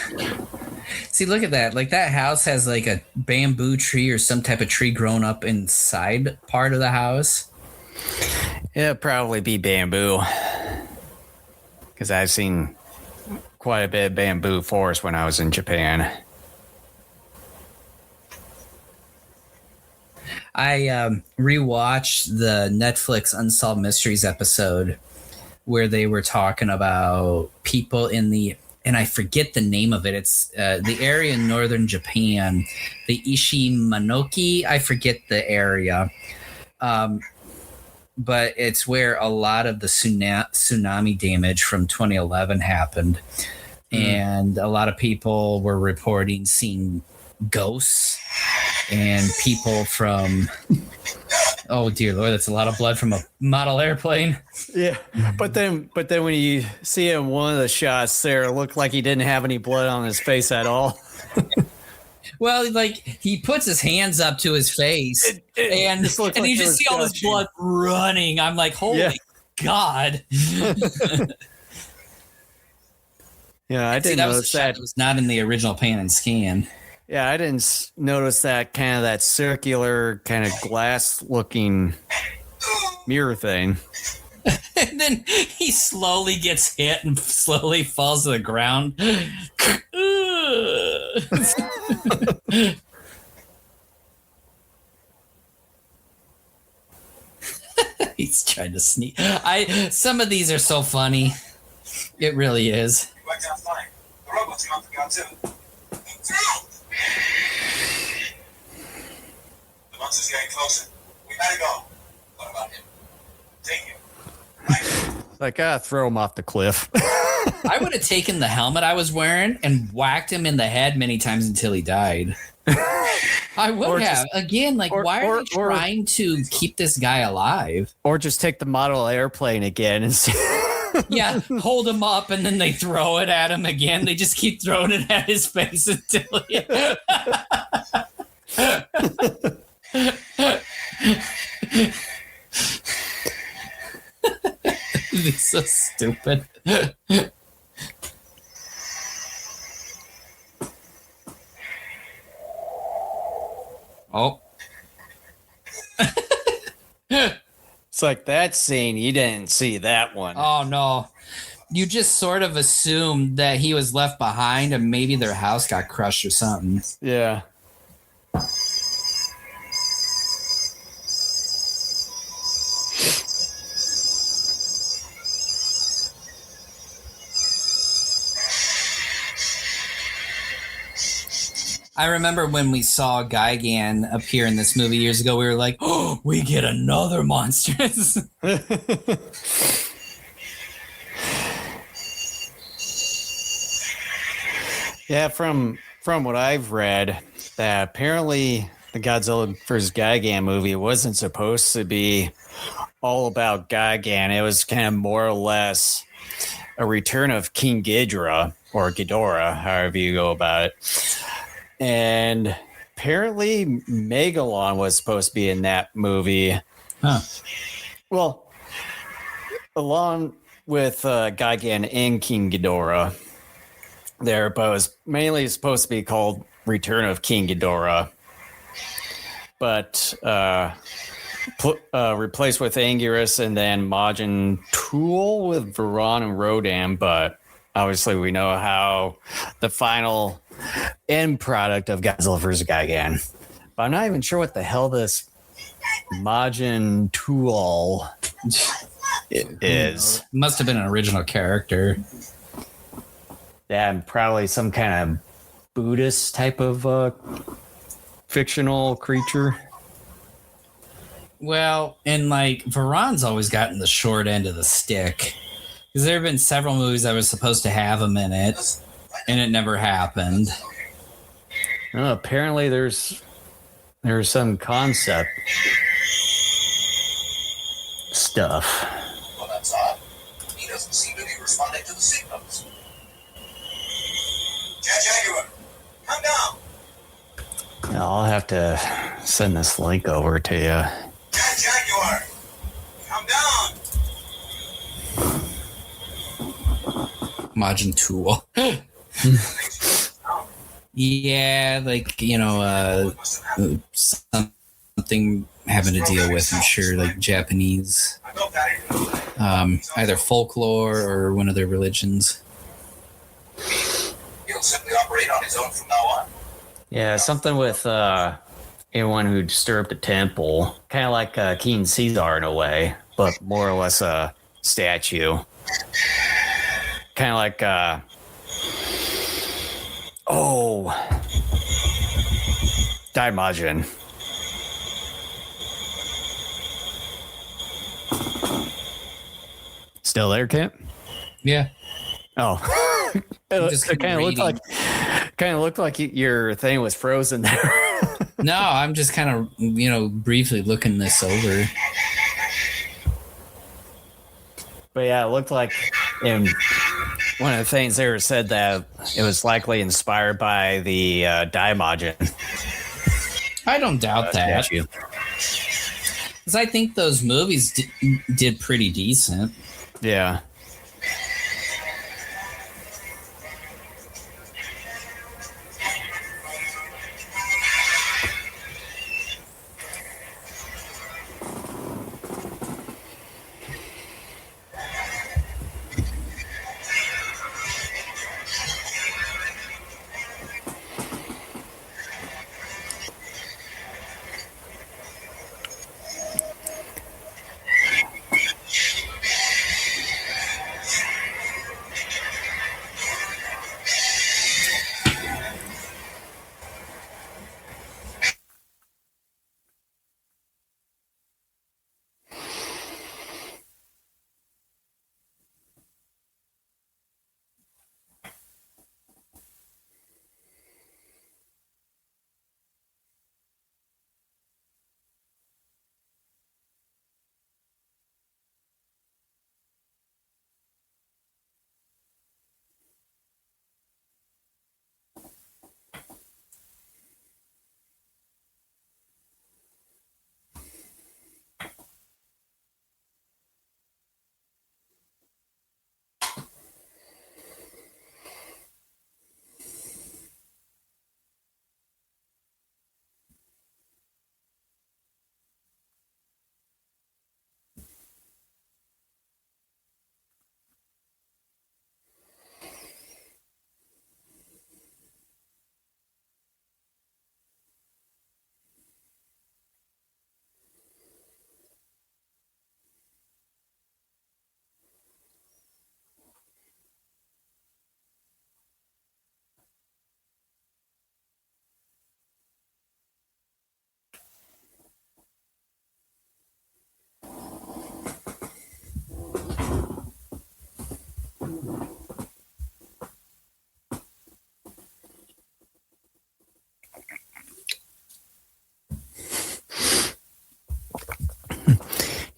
See, look at that. Like, that house has like a bamboo tree or some type of tree grown up inside part of the house. It'll probably be bamboo. Because I've seen quite a bit of bamboo forest when I was in Japan. I rewatched the Netflix Unsolved Mysteries episode where they were talking about people in and I forget the name of it. It's the area in northern Japan, the Ishimanoki. I forget the area. But it's where a lot of the tsunami damage from 2011 happened. And a lot of people were reporting seeing ghosts and people from... Oh, dear Lord, that's a lot of blood from a model airplane. Yeah, but then when you see him, one of the shots there, it looked like he didn't have any blood on his face at all. Well, like, he puts his hands up to his face, and you just see all this blood running. I'm like, holy God. Yeah, I didn't notice that. It was not in the original pan and scan. Yeah, I didn't notice that kind of that circular kind of glass-looking mirror thing. And then he slowly gets hit and slowly falls to the ground. He's trying to sneak. Some of these are so funny. It really is. You worked out fine. The robots come up for Godzilla. That's right. The monster's getting closer. We better go. What about him? Take him. Right. Like, throw him off the cliff. I would have taken the helmet I was wearing and whacked him in the head many times until he died. I would have. Again, like, why are they trying to keep this guy alive? Or just take the model airplane again and see. Yeah, hold him up and then they throw it at him again. They just keep throwing it at his face until he... He's so stupid. Oh. It's like that scene, you didn't see that one. Oh, no. You just sort of assumed that he was left behind and maybe their house got crushed or something. Yeah. I remember when we saw Gigan appear in this movie years ago, we were like, oh, we get another monster. Yeah, from what I've read, that apparently the Godzilla vs. Gigan movie wasn't supposed to be all about Gigan. It was kind of more or less a return of King Ghidorah, or Ghidorah, however you go about it. And apparently Megalon was supposed to be in that movie. Huh. Well, along with Gigan and King Ghidorah there, but it was mainly supposed to be called Return of King Ghidorah. But replaced with Anguirus and then Majin Tool with Varan and Rodan, but obviously we know how the final end product of Godzilla vs. Gigan. But I'm not even sure what the hell this Majin Tool is. Must have been an original character. Yeah, and probably some kind of Buddhist type of fictional creature. Well, and like Varan's always gotten the short end of the stick. Because there have been several movies that were supposed to have him in it, and it never happened. Apparently there's some concept stuff. Well, that's odd. He doesn't seem to be responding to the signals. Jet Jaguar, come down. Yeah, I'll have to send this link over to you. Jet Jaguar, come down. Majin Tool. Yeah, like, you know, something having to deal with, I'm sure, like Japanese, I built that. either folklore or one of their religions. He'll simply operate on his own from now on. Yeah, something with anyone who disturbed the temple, kind of like King Caesar in a way, but more or less a statue. Kind of like, Daimajin. Still there, Kent? Yeah. Oh, it kind of looked like your thing was frozen there. No, I'm just kind of, you know, briefly looking this over. But yeah, it looked like in one of the things there said that it was likely inspired by the Daimajin. I don't doubt that. Statue. Because I think those movies did pretty decent. Yeah.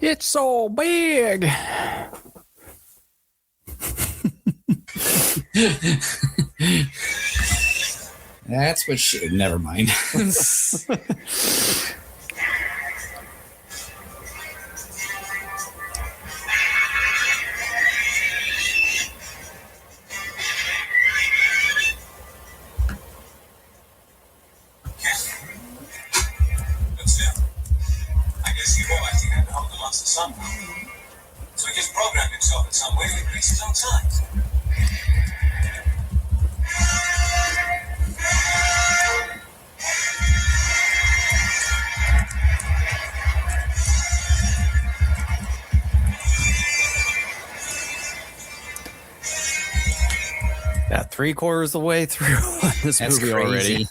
It's so big. That's what she. Never mind. I guess he realized he had to hold the monster somehow. So he just programmed himself in some way to increase his own size. About 3/4 of the way through this That's movie crazy. already.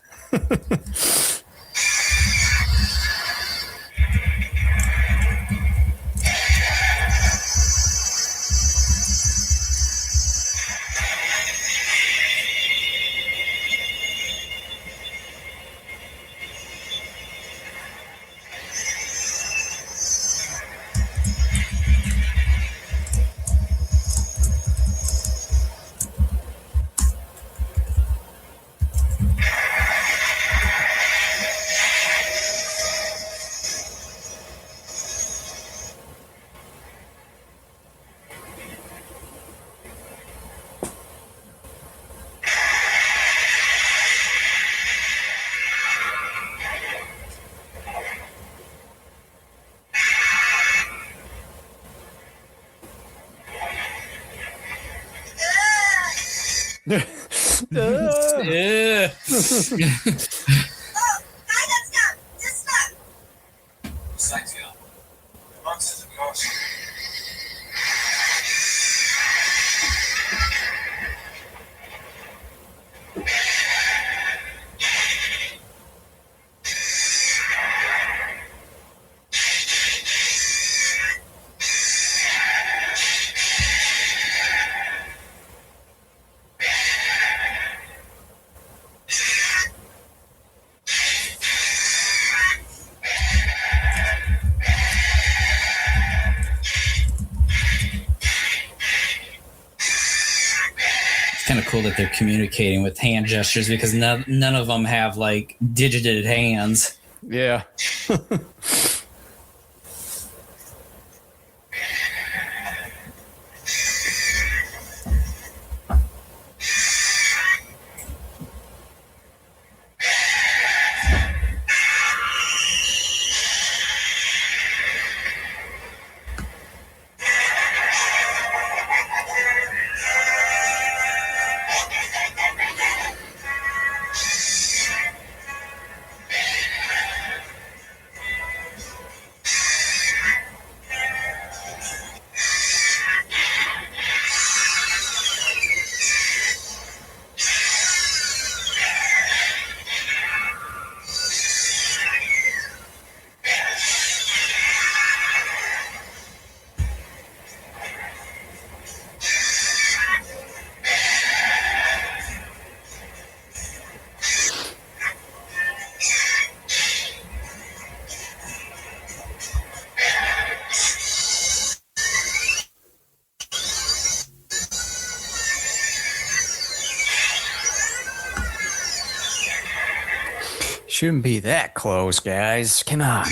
Ugh. Oh, I got stuck. Just stuck. Besides, you know, the monsters of course. Kind of cool that they're communicating with hand gestures because none of them have like digited hands. Yeah. Shouldn't be that close, guys. Come on.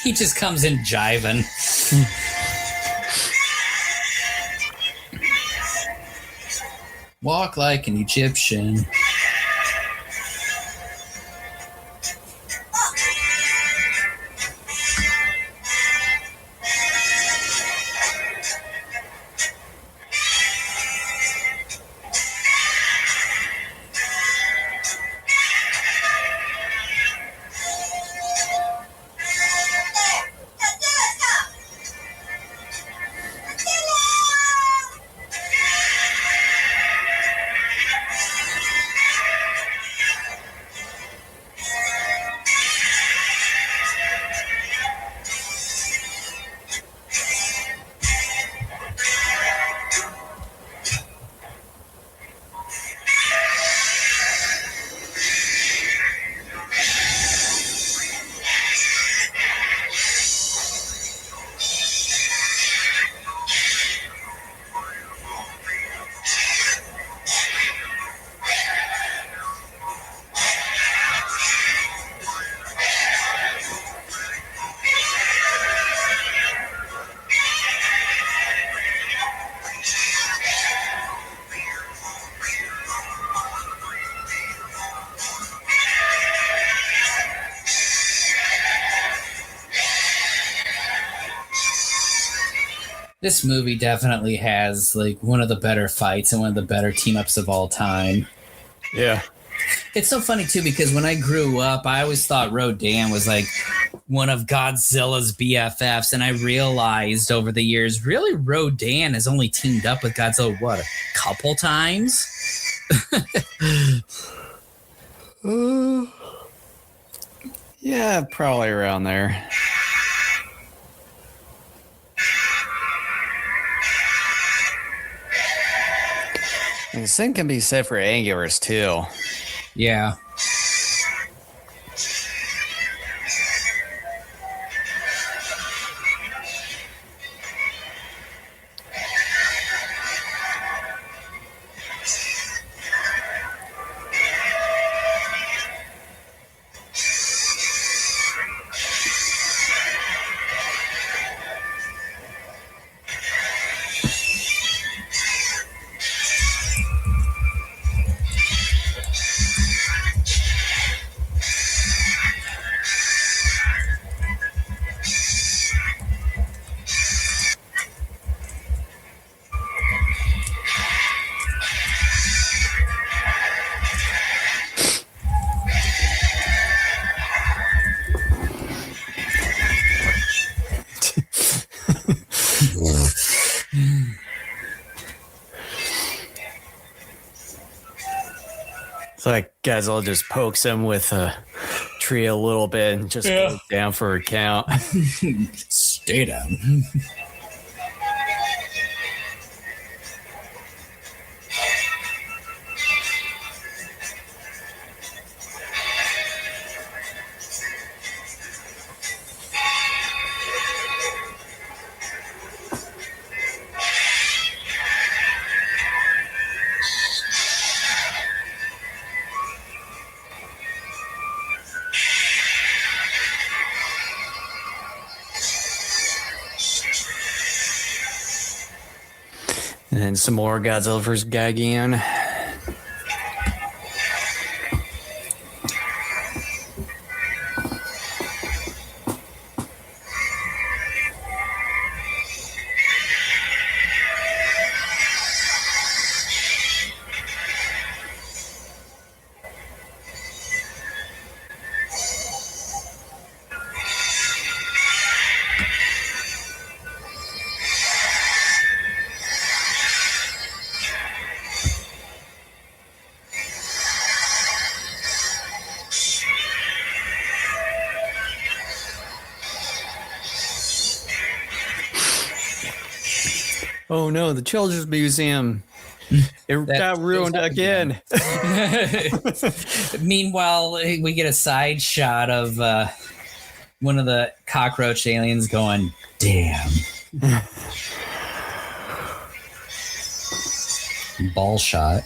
He just comes in jiving. Walk like an Egyptian. This movie definitely has like one of the better fights and one of the better team ups of all time. Yeah. It's so funny too because when I grew up, I always thought Rodan was like one of Godzilla's BFFs, and I realized over the years, really, Rodan has only teamed up with Godzilla a couple times. Yeah, probably around there. And the same can be said for Angular's too. Yeah. It's like Godzilla just pokes him with a tree a little bit and just goes down for a count. Stay down. And then some more Godzilla vs. Gigan. Oh no, the Children's Museum. It got ruined again. Meanwhile, we get a side shot of one of the cockroach aliens going, damn. Ball shot.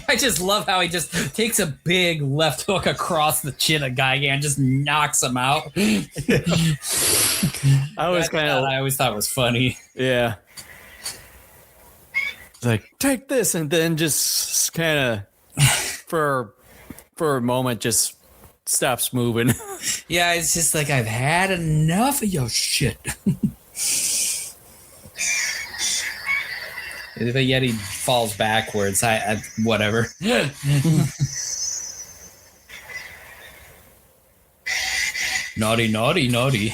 I just love how he just takes a big left hook across the chin of Gigan and just knocks him out. I always thought was funny. Yeah. It's like, take this, and then just kind of for a moment just stops moving. Yeah, it's just like, I've had enough of your shit. But yet he falls backwards. I whatever. Naughty, naughty, naughty.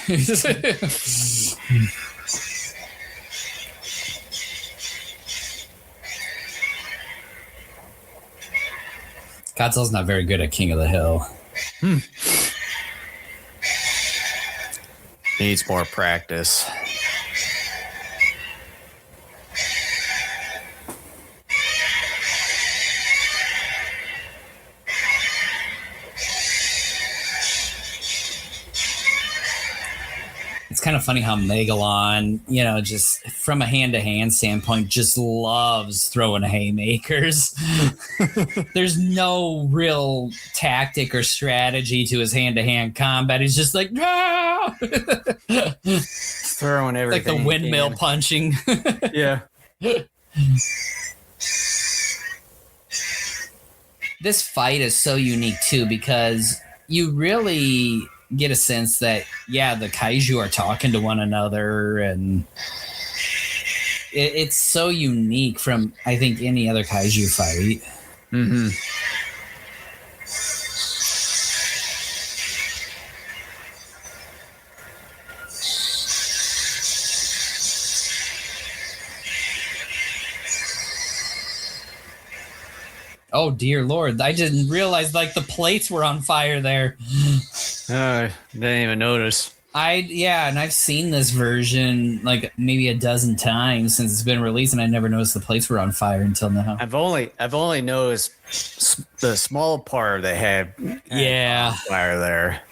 Godzilla's not very good at King of the Hill. Needs more practice. It's kind of funny how Megalon, just from a hand-to-hand standpoint, just loves throwing haymakers. There's no real tactic or strategy to his hand-to-hand combat. He's just like, no! Throwing everything. Like the windmill punching. Yeah. This fight is so unique too because you really get a sense that the kaiju are talking to one another, and it's so unique from I think any other kaiju fight. Mm-hmm. Oh dear Lord! I didn't realize like the plates were on fire there. Didn't even notice. And I've seen this version like maybe a dozen times since it's been released, and I never noticed the plates were on fire until now. I've only noticed the small part they had. Fire there.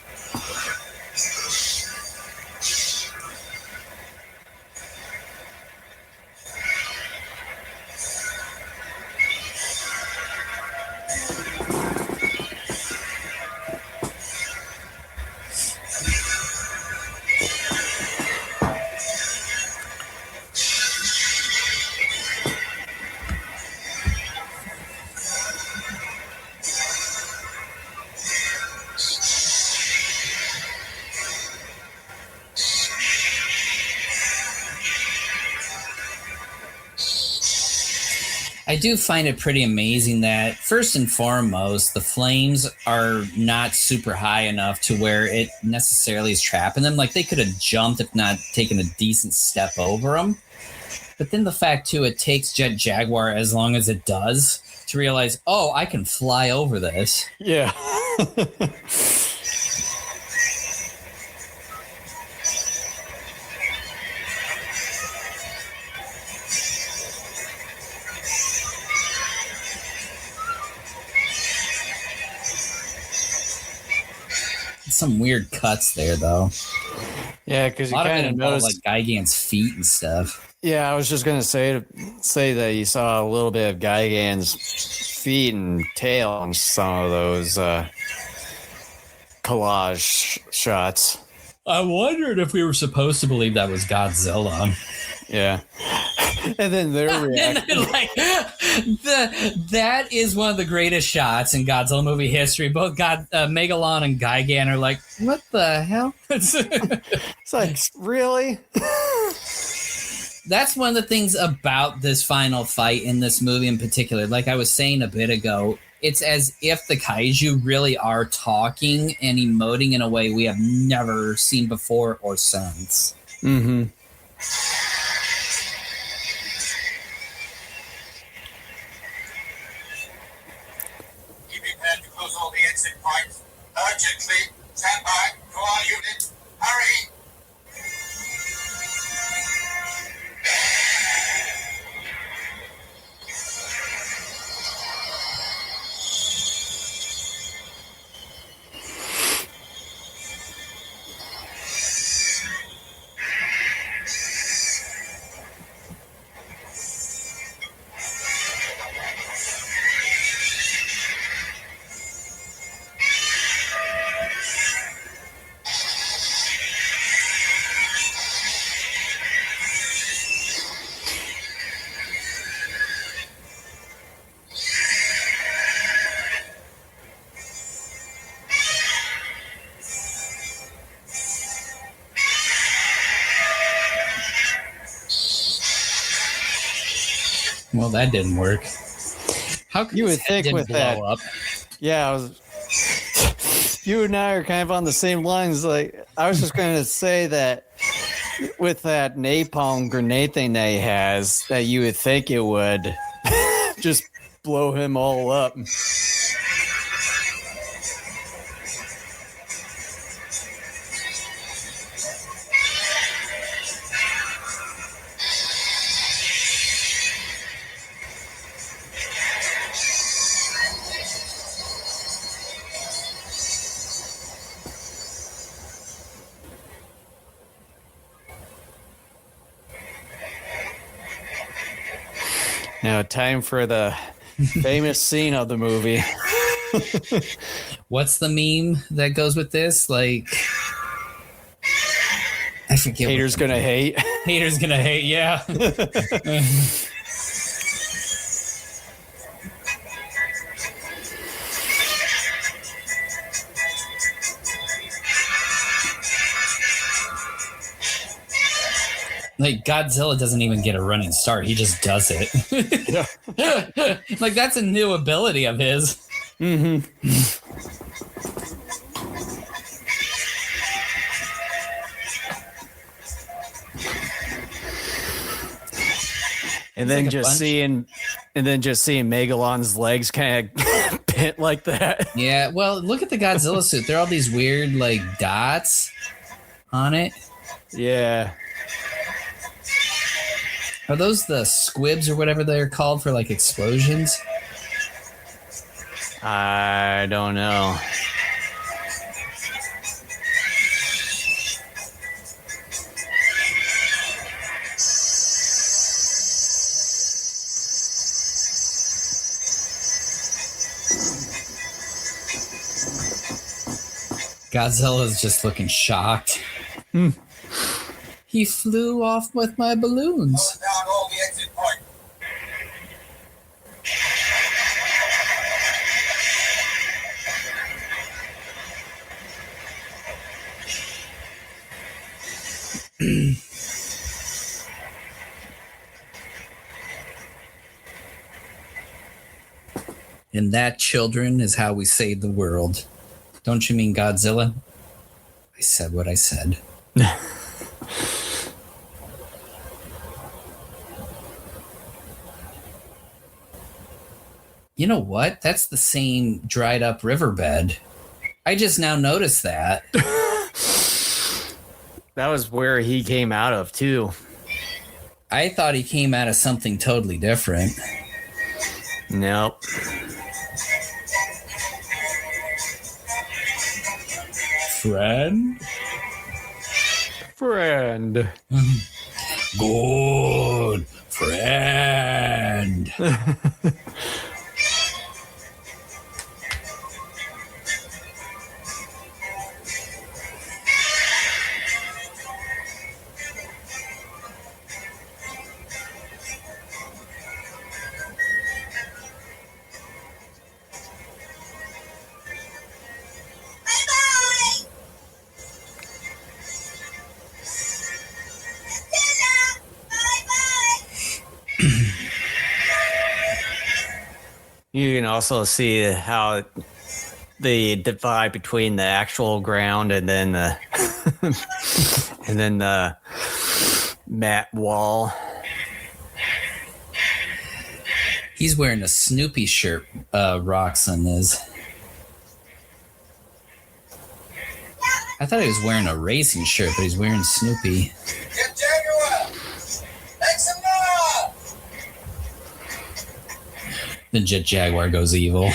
I do find it pretty amazing that, first and foremost, the flames are not super high enough to where it necessarily is trapping them. Like, they could have jumped if not taken a decent step over them. But then the fact, too, it takes Jet Jaguar as long as it does to realize, oh, I can fly over this. Yeah. Some weird cuts there, though. Yeah, because a lot of it involved like Gigan's feet and stuff. Yeah, I was just gonna say that you saw a little bit of Gigan's feet and tail on some of those collage shots. I wondered if we were supposed to believe that was Godzilla. Yeah. And then their reaction. That is one of the greatest shots in Godzilla movie history. Both Megalon and Gigan are like, what the hell? It's like, really? That's one of the things about this final fight in this movie in particular. Like I was saying a bit ago, it's as if the kaiju really are talking and emoting in a way we have never seen before or since. Mm-hmm. All the exit points. Urgently, stand by. Go on, unit. Hurry. Well, that didn't work. How could you would think with that? Up? Yeah, you and I are kind of on the same lines. Like, I was just going to say that with that napalm grenade thing that he has, that you would think it would just blow him all up. Now, time for the famous scene of the movie. What's the meme that goes with this? Like, I forget. Haters gonna hate. Haters gonna hate. Yeah. Like, Godzilla doesn't even get a running start. He just does it. Like, that's a new ability of his. Mm-hmm. And then like just seeing Megalon's legs kind of bent like that. Yeah, well, look at the Godzilla suit. There are all these weird, like, dots on it. Yeah. Are those the squibs or whatever they're called for, like, explosions? I don't know. Godzilla's just looking shocked. He flew off with my balloons. Close down all the exit points. And that, children, is how we save the world. Don't you mean Godzilla? I said what I said. You know what? That's the same dried up riverbed. I just now noticed that. That was where he came out of, too. I thought he came out of something totally different. Nope. Friend? Friend. Good friend. Bye-bye. Godzilla, bye-bye. You can also see how the divide between the actual ground and then the and then the mat wall. He's wearing a Snoopy shirt, Roxanne is. I thought he was wearing a racing shirt, but he's wearing Snoopy. Jet Jaguar! Make some noise! The Jet Jaguar goes evil.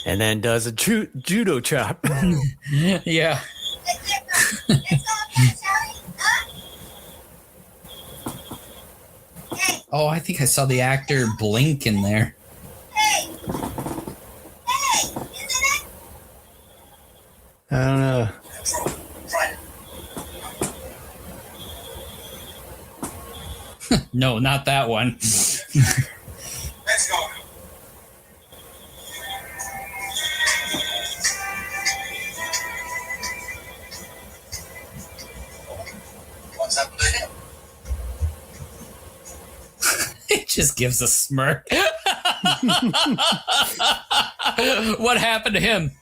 And then does a judo chop. Yeah. Let's go up there, shall we? Huh? Hey, Oh, I think I saw the actor blink in there. hey. Hey, isn't it? I don't know. Control. Try it. No, not that one. Let's go. What's happened to him? It just gives a smirk. What happened to him?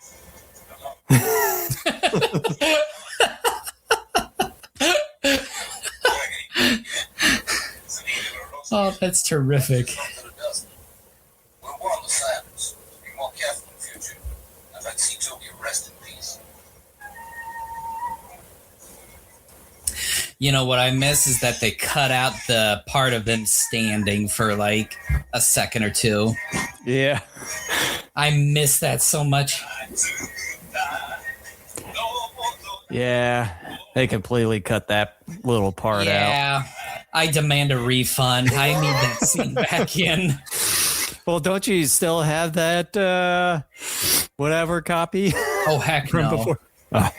Oh, that's terrific. We'll warn the Satyrs to be more careful in future. I'd like Seatopia rest in peace. You know what I miss is that they cut out the part of them standing for like a second or two. Yeah. I miss that so much. Yeah. They completely cut that little part out. Yeah, I demand a refund. I need that scene back in. Well, don't you still have that whatever copy? Oh, heck from no. before? Oh.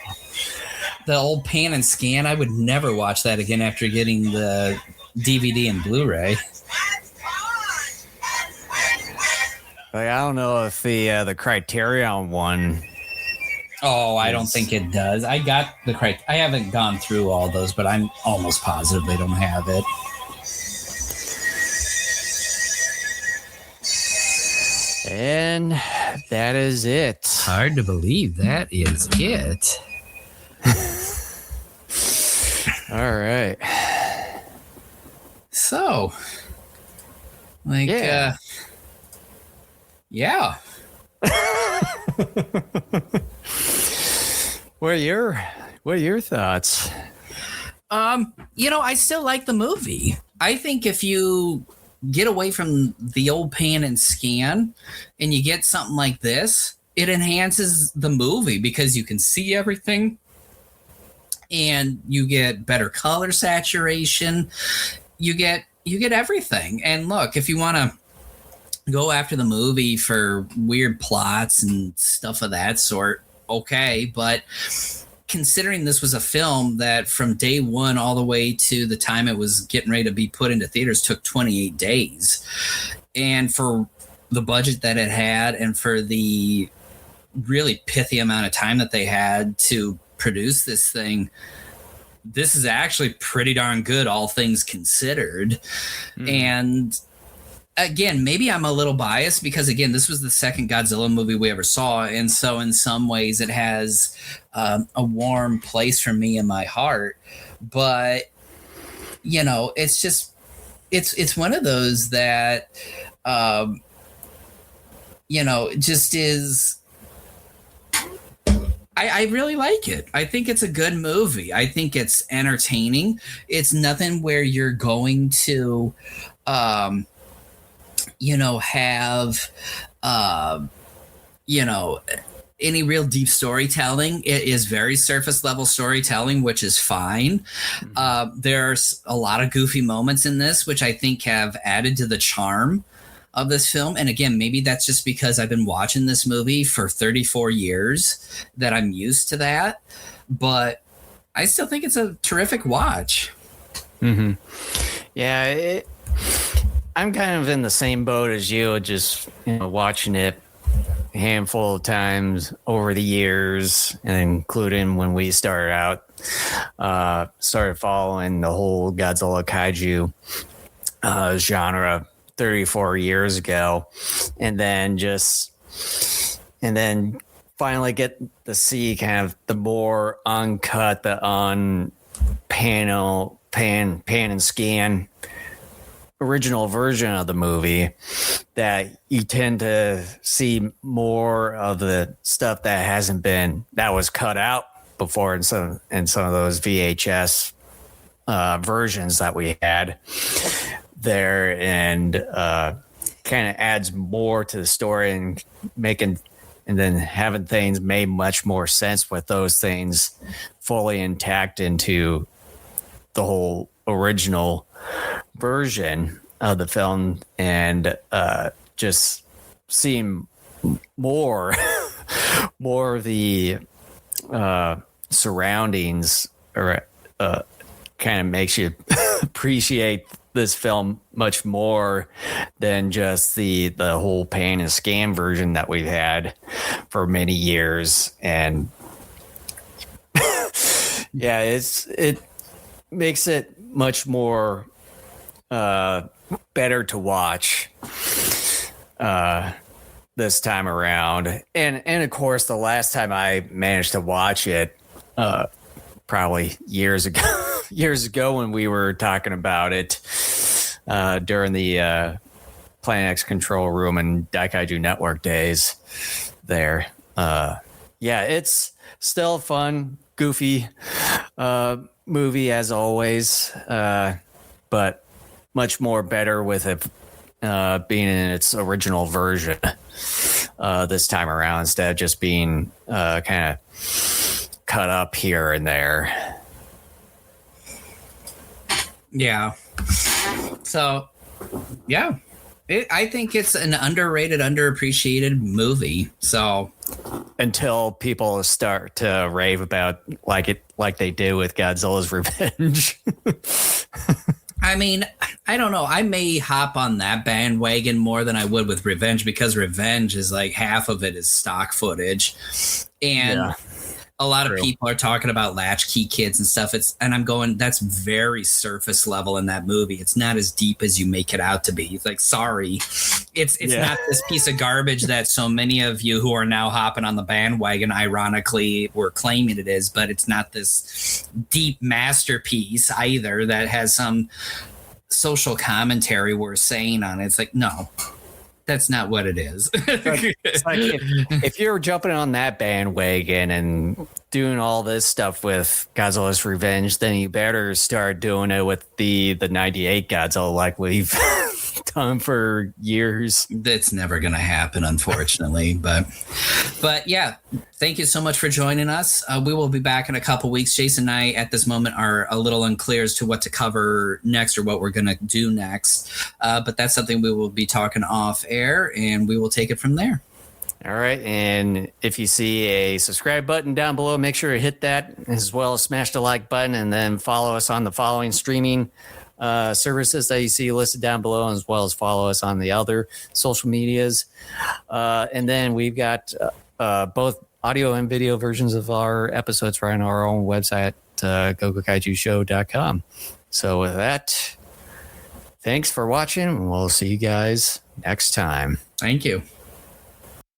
The old pan and scan, I would never watch that again after getting the DVD and Blu-ray. Like, I don't know if the Criterion one. Oh, I don't think it does. I got the I haven't gone through all those, but I'm almost positive they don't have it. And that is it. Hard to believe that is it. All right. So, like, yeah. What are your thoughts? I still like the movie. I think if you get away from the old pan and scan and you get something like this, it enhances the movie because you can see everything and you get better color saturation. You get everything. And look, if you want to go after the movie for weird plots and stuff of that sort, okay, but considering this was a film that from day one all the way to the time it was getting ready to be put into theaters took 28 days. And for the budget that it had and for the really pithy amount of time that they had to produce this thing, this is actually pretty darn good, all things considered. And again, maybe I'm a little biased because, again, this was the second Godzilla movie we ever saw. And so in some ways it has a warm place for me in my heart. But, it's just, it's one of those that, just is, I really like it. I think it's a good movie. I think it's entertaining. It's nothing where you're going to, have, any real deep storytelling. It is very surface level storytelling, which is fine. There's a lot of goofy moments in this, which I think have added to the charm of this film. And again, maybe that's just because I've been watching this movie for 34 years that I'm used to that. But I still think it's a terrific watch. Mm-hmm. Yeah, I'm kind of in the same boat as you, just watching it a handful of times over the years, and including when we started following the whole Godzilla Kaiju genre 34 years ago, and then finally get to see kind of the more uncut, the pan and scan original version of the movie, that you tend to see more of the stuff that was cut out before in some of those VHS versions that we had there, and kind of adds more to the story and then having things made much more sense with those things fully intact into the whole original version of the film, and just seeing more of the surroundings, or kind of makes you appreciate this film much more than just the whole pan and scan version that we've had for many years. And yeah, it makes it much more better to watch this time around. And of course, the last time I managed to watch it, probably years ago when we were talking about it during the Planet X Control Room and Daikaiju Network days there. Yeah, it's still a fun, goofy movie as always, but much more better with it being in its original version this time around, instead of just being kind of cut up here and there. Yeah. So, yeah. I think it's an underrated, underappreciated movie. So Until people start to rave about like they do with Godzilla's Revenge. I mean, I don't know. I may hop on that bandwagon more than I would with Revenge, because Revenge is like half of it is stock footage. And a lot of people are talking about latchkey kids and stuff. And I'm going, that's very surface level in that movie. It's not as deep as you make it out to be. It's like, sorry. It's not this piece of garbage that so many of you who are now hopping on the bandwagon, ironically, were claiming it is, but it's not this deep masterpiece either that has some social commentary we're saying on it. It's like, no. That's not what it is. It's like if you're jumping on that bandwagon and doing all this stuff with Godzilla's Revenge, then you better start doing it with the 98 Godzilla like we've done for years. That's never going to happen, unfortunately. But yeah, thank you so much for joining us. We will be back in a couple weeks. Jason and I, at this moment, are a little unclear as to what to cover next or what we're going to do next. But that's something we will be talking off air, and we will take it from there. All right. And if you see a subscribe button down below, make sure to hit that, as well as smash the like button, and then follow us on the following streaming services that you see listed down below, as well as follow us on the other social medias. And then we've got both audio and video versions of our episodes right on our own website, gogokaijushow.com. So with that, thanks for watching, and we'll see you guys next time. Thank you.